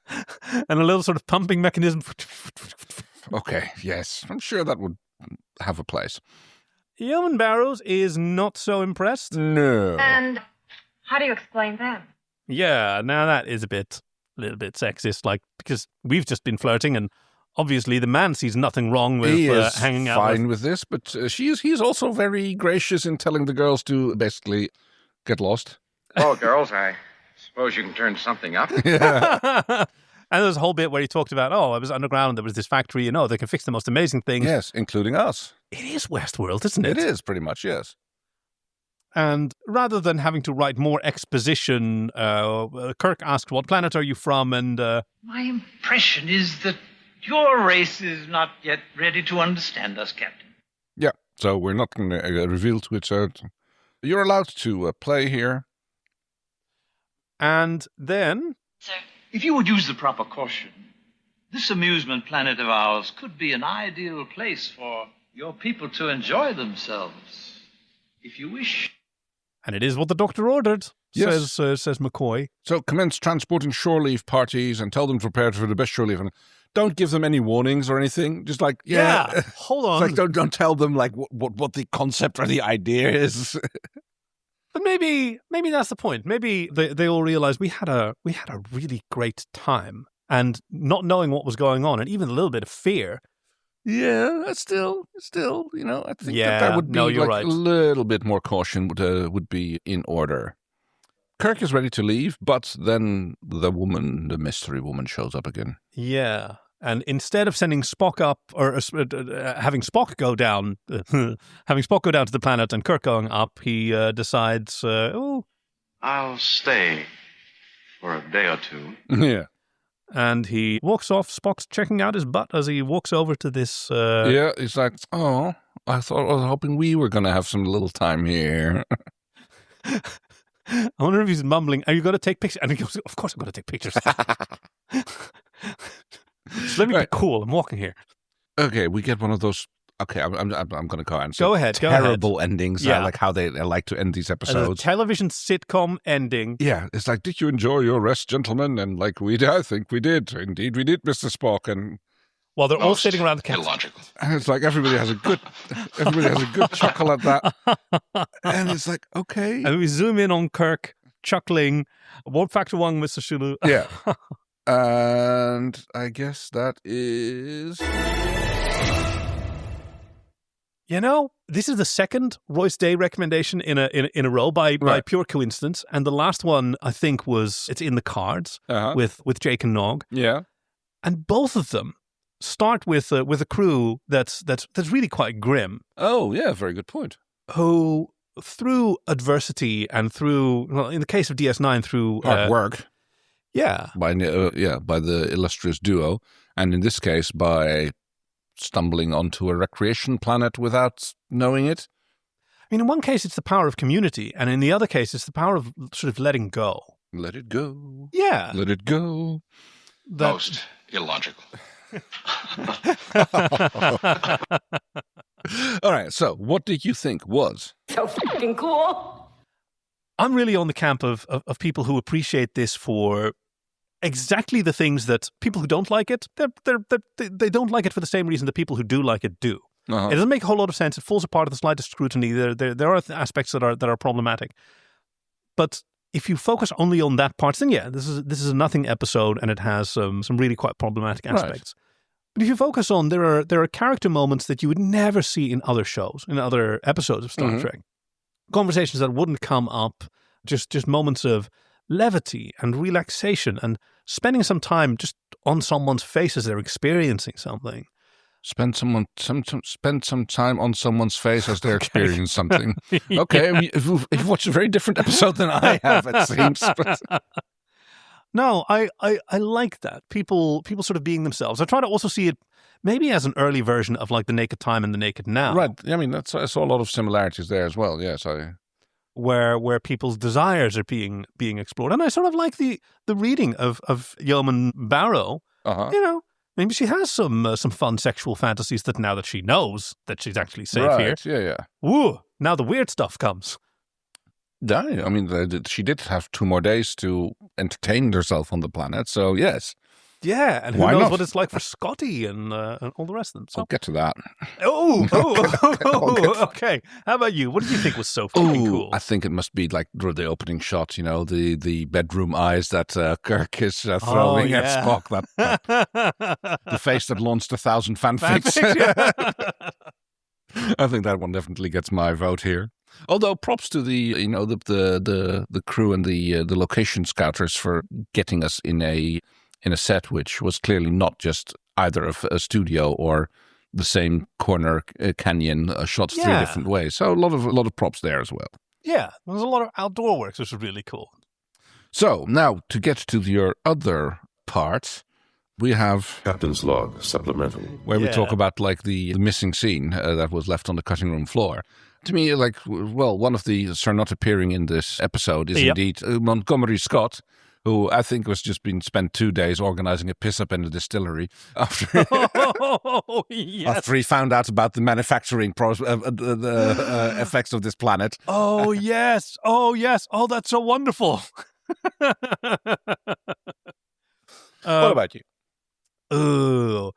and a little sort of pumping mechanism. Okay, yes. I'm sure that would have a place. Yeoman Barrows is not so impressed. No. And how do you explain that? Yeah, now that is a little bit sexist, like, because we've just been flirting and obviously the man sees nothing wrong with hanging out. He is fine with this, but he's also very gracious in telling the girls to basically get lost. Oh, girls, I suppose you can turn something up. Yeah. And there's a whole bit where he talked about, I was underground, there was this factory, they can fix the most amazing things. Yes, including us. It is Westworld, isn't it? It is, pretty much, yes. And rather than having to write more exposition, Kirk asked, what planet are you from? And my impression is that your race is not yet ready to understand us, Captain. Yeah, so we're not going to reveal to it. You're allowed to play here. And then... Sir? If you would use the proper caution, this amusement planet of ours could be an ideal place for your people to enjoy themselves, if you wish. And it is what the doctor ordered, yes. says McCoy. So commence transporting shore leave parties and tell them to prepare for the best shore leave. And don't give them any warnings or anything. Just like, yeah hold on. It's like, don't tell them like what the concept or the idea is. But maybe that's the point. Maybe they all realize we had a really great time, and not knowing what was going on, and even a little bit of fear. Yeah, still, I think that would be right. A little bit more caution would be in order. Kirk is ready to leave, but then the mystery woman shows up again. Yeah. And instead of sending Spock up, or having Spock go down, to the planet and Kirk going up, he decides, I'll stay for a day or two. Yeah. And he walks off. Spock's checking out his butt as he walks over to this. Yeah, he's like, I was hoping we were going to have some little time here. I wonder if he's mumbling, are you going to take pictures? And he goes, of course I'm going to take pictures. Just let me be cool. I'm walking here. Okay, we get one of those. Okay, I'm going to go answer. Go ahead. Terrible endings. Yeah. I like how they like to end these episodes. A television sitcom ending. Yeah, it's like, did you enjoy your rest, gentlemen? And like, I think we did. Indeed, we did, Mr. Spock. And while they're all sitting around the campfire. Illogical. And it's like everybody has a good chuckle at that. And it's like, okay. And we zoom in on Kirk chuckling. Warp Factor 1, Mr. Shulu. Yeah. And I guess that is... You know, this is the second Royce Day recommendation in a row by pure coincidence, and the last one I think it's in the cards with Jake and Nog. Yeah, and both of them start with a crew that's really quite grim. Oh yeah, very good point. Who through adversity and through, well, in the case of DS9, through hard work, by the illustrious duo, and in this case by stumbling onto a recreation planet without knowing it. I mean, in one case, it's the power of community, and in the other case, it's the power of sort of letting go. Let it go. Yeah. Let it go. Most illogical. All right, so what did you think was? So fucking cool. I'm really on the camp of people who appreciate this for exactly the things that people who don't like it, they don't like it for the same reason that people who do like it do. It doesn't make a whole lot of sense. It falls apart at the slightest scrutiny. There are aspects that are problematic. But if you focus only on that part, then yeah, this is a nothing episode, and it has some really quite problematic aspects. Right. But if you focus on, there are character moments that you would never see in other shows, in other episodes of Star Trek. Conversations that wouldn't come up, just moments of levity and relaxation and spending some time just on someone's face as they're experiencing something. Spend some time on someone's face as they're experiencing something. Okay, you've watched a very different episode than I have, it seems. No, I like that. People sort of being themselves. I try to also see it maybe as an early version of like The Naked Time and The Naked Now. Right. I mean, I saw a lot of similarities there as well. Yes, where people's desires are being explored. And I sort of like the reading of Yeoman Barrow. You know, maybe she has some fun sexual fantasies that now that she knows that she's actually safe here. Yeah. Woo! Now the weird stuff comes. Yeah, I mean, she did have 2 more days to entertain herself on the planet, so yes. Yeah, and who knows what it's like for Scotty and all the rest of them. So. I'll get to that. Okay. How about you? What did you think was so fucking cool? I think it must be like the opening shot, you know, the bedroom eyes that Kirk is throwing at Spock. The face that launched 1,000 fanfics. I think that one definitely gets my vote here. Although props to the crew and the location scouters for getting us in a set which was clearly not just either a studio or the same corner canyon shot 3 different ways. So a lot of props there as well. Yeah, there's a lot of outdoor work, which was really cool. So now to get to your other part, we have Captain's Log Supplemental, where we talk about like the missing scene that was left on the cutting room floor. To me, like, well, one of the Sir not appearing in this episode is indeed Montgomery Scott, who I think was just been spent 2 days organizing a piss-up in the distillery after after he found out about the manufacturing effects of this planet. Oh, yes. Oh, that's so wonderful. What about you? Oh,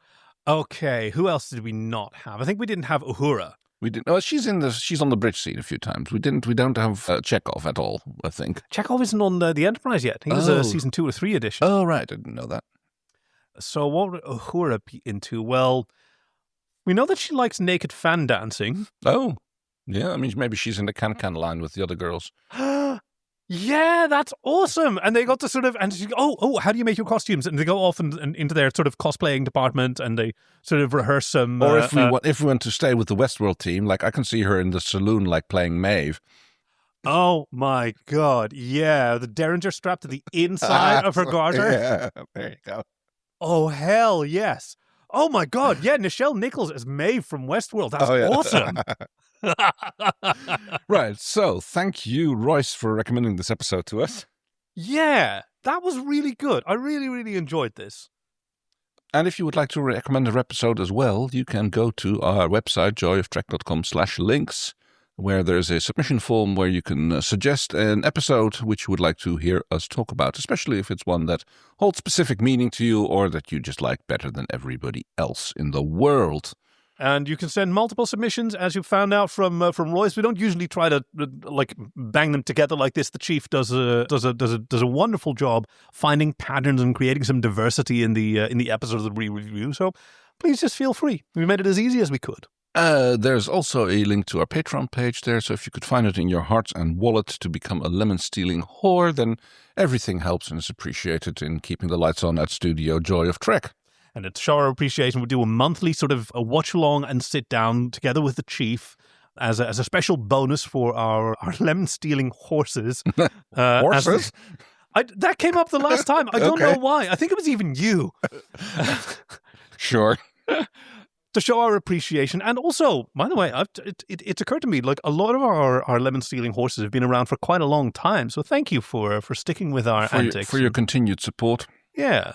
okay. Who else did we not have? I think we didn't have Uhura. We didn't. Oh, she's on the bridge scene a few times. We don't have Chekhov at all, I think. Chekhov isn't on the Enterprise yet. He was a season 2 or 3 edition. Oh, right. I didn't know that. So what would Uhura be into? Well, we know that she likes naked fan dancing. Oh, yeah. I mean, maybe she's in the can line with the other girls. Yeah, that's awesome. And they got to sort of, and she, how do you make your costumes? And they go off and into their sort of cosplaying department, and they sort of rehearse some. Or if we want to stay with the Westworld team, like I can see her in the saloon, like playing Maeve. Oh my God! Yeah, the derringer strapped to the inside of her garter. Yeah, there you go. Oh hell yes! Oh my God! Yeah, Nichelle Nichols as Maeve from Westworld. That's awesome. Right, so thank you, Royce, for recommending this episode to us. Yeah, that was really good. I really, really enjoyed this. And if you would like to recommend an episode as well, you can go to our website, joyoftrek.com/links, where there's a submission form where you can suggest an episode which you would like to hear us talk about, especially if it's one that holds specific meaning to you or that you just like better than everybody else in the world. And you can send multiple submissions, as you found out from Royce. We don't usually try to bang them together like this. The chief does a wonderful job finding patterns and creating some diversity in the episodes that we review. So please just feel free. We made it as easy as we could. There's also a link to our Patreon page there, so if you could find it in your heart and wallet to become a lemon-stealing whore, then everything helps and is appreciated in keeping the lights on at Studio Joy of Trek. And to show our appreciation, we do a monthly sort of a watch-along and sit-down together with the chief as a special bonus for our lemon-stealing horses. Horses? That came up the last time. I don't know why. I think it was even you. Sure. To show our appreciation. And also, by the way, it's occurred to me, like, a lot of our lemon-stealing horses have been around for quite a long time. So thank you for sticking with our antics. For your continued support. Yeah.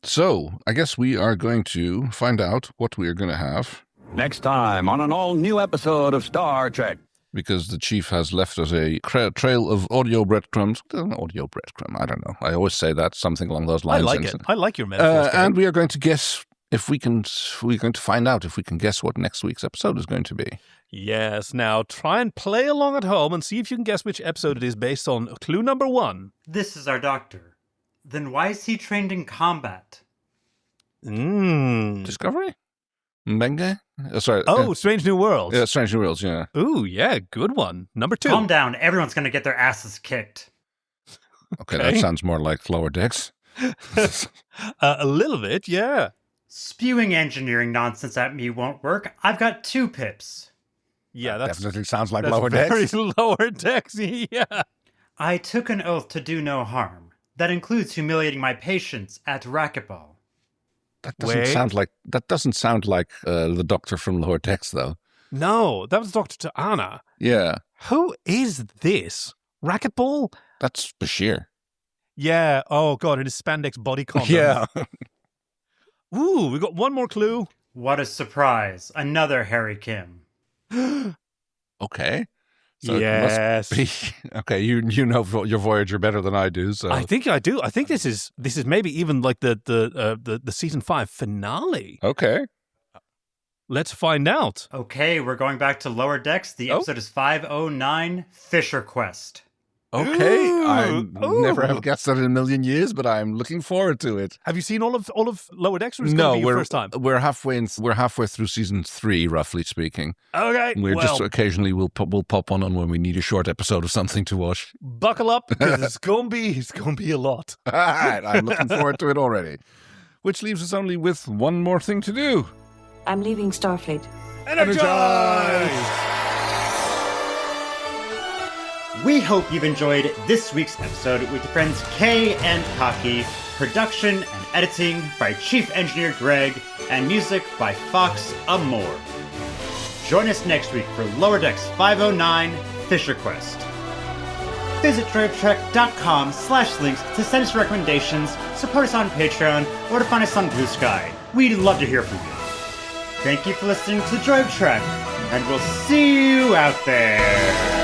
So, I guess we are going to find out what we are going to have. Next time on an all-new episode of Star Trek. Because the chief has left us a trail of audio breadcrumbs. Audio breadcrumb, I don't know. I always say that, something along those lines. I like it. I like your metaphors. And we are going to guess if we can... We're going to find out if we can guess what next week's episode is going to be. Yes. Now, try and play along at home and see if you can guess which episode it is based on clue number 1. This is our doctor. Then why is he trained in combat? Discovery? Mbenga? Strange New Worlds. Yeah, Strange New Worlds, yeah. Ooh, yeah, good one. Number 2. Calm down. Everyone's going to get their asses kicked. Okay, that sounds more like Lower Decks. A little bit, yeah. Spewing engineering nonsense at me won't work. I've got 2 pips. Yeah, that definitely sounds like Lower Decks. Very Lower Decks, yeah. I took an oath to do no harm. That includes humiliating my patients at racquetball. That doesn't sound like the doctor from Lower Decks, though. No, that was Dr. Ta'ana. Yeah. Who is this? Racquetball? That's Bashir. Yeah. Oh, God, in his spandex body condom. Yeah. Ooh, we got one more clue. What a surprise. Another Harry Kim. Okay. So yes. It must be, okay, you know your Voyager better than I do. So I think I do. I think this is maybe even like the season 5 finale. Okay. Let's find out. Okay, we're going back to Lower Decks. The episode is 509, Fisher Quest. Okay, I never have guessed that in a million years, but I'm looking forward to it. Have you seen all of Lower Decks, or is it going to be your first time? We're halfway through season 3, roughly speaking. Okay, Just occasionally we'll pop on when we need a short episode of something to watch. Buckle up, because it's going to be a lot. All right, I'm looking forward to it already. Which leaves us only with one more thing to do. I'm leaving Starfleet. Energize! We hope you've enjoyed this week's episode with your friends Kay and Khaki, production and editing by Chief Engineer Greg, and music by Fox Amore. Join us next week for Lower Decks 509, Fisher Quest. Visit drivetrek.com/links to send us recommendations, support us on Patreon, or to find us on Blue Sky. We'd love to hear from you. Thank you for listening to Drive Trek, and we'll see you out there.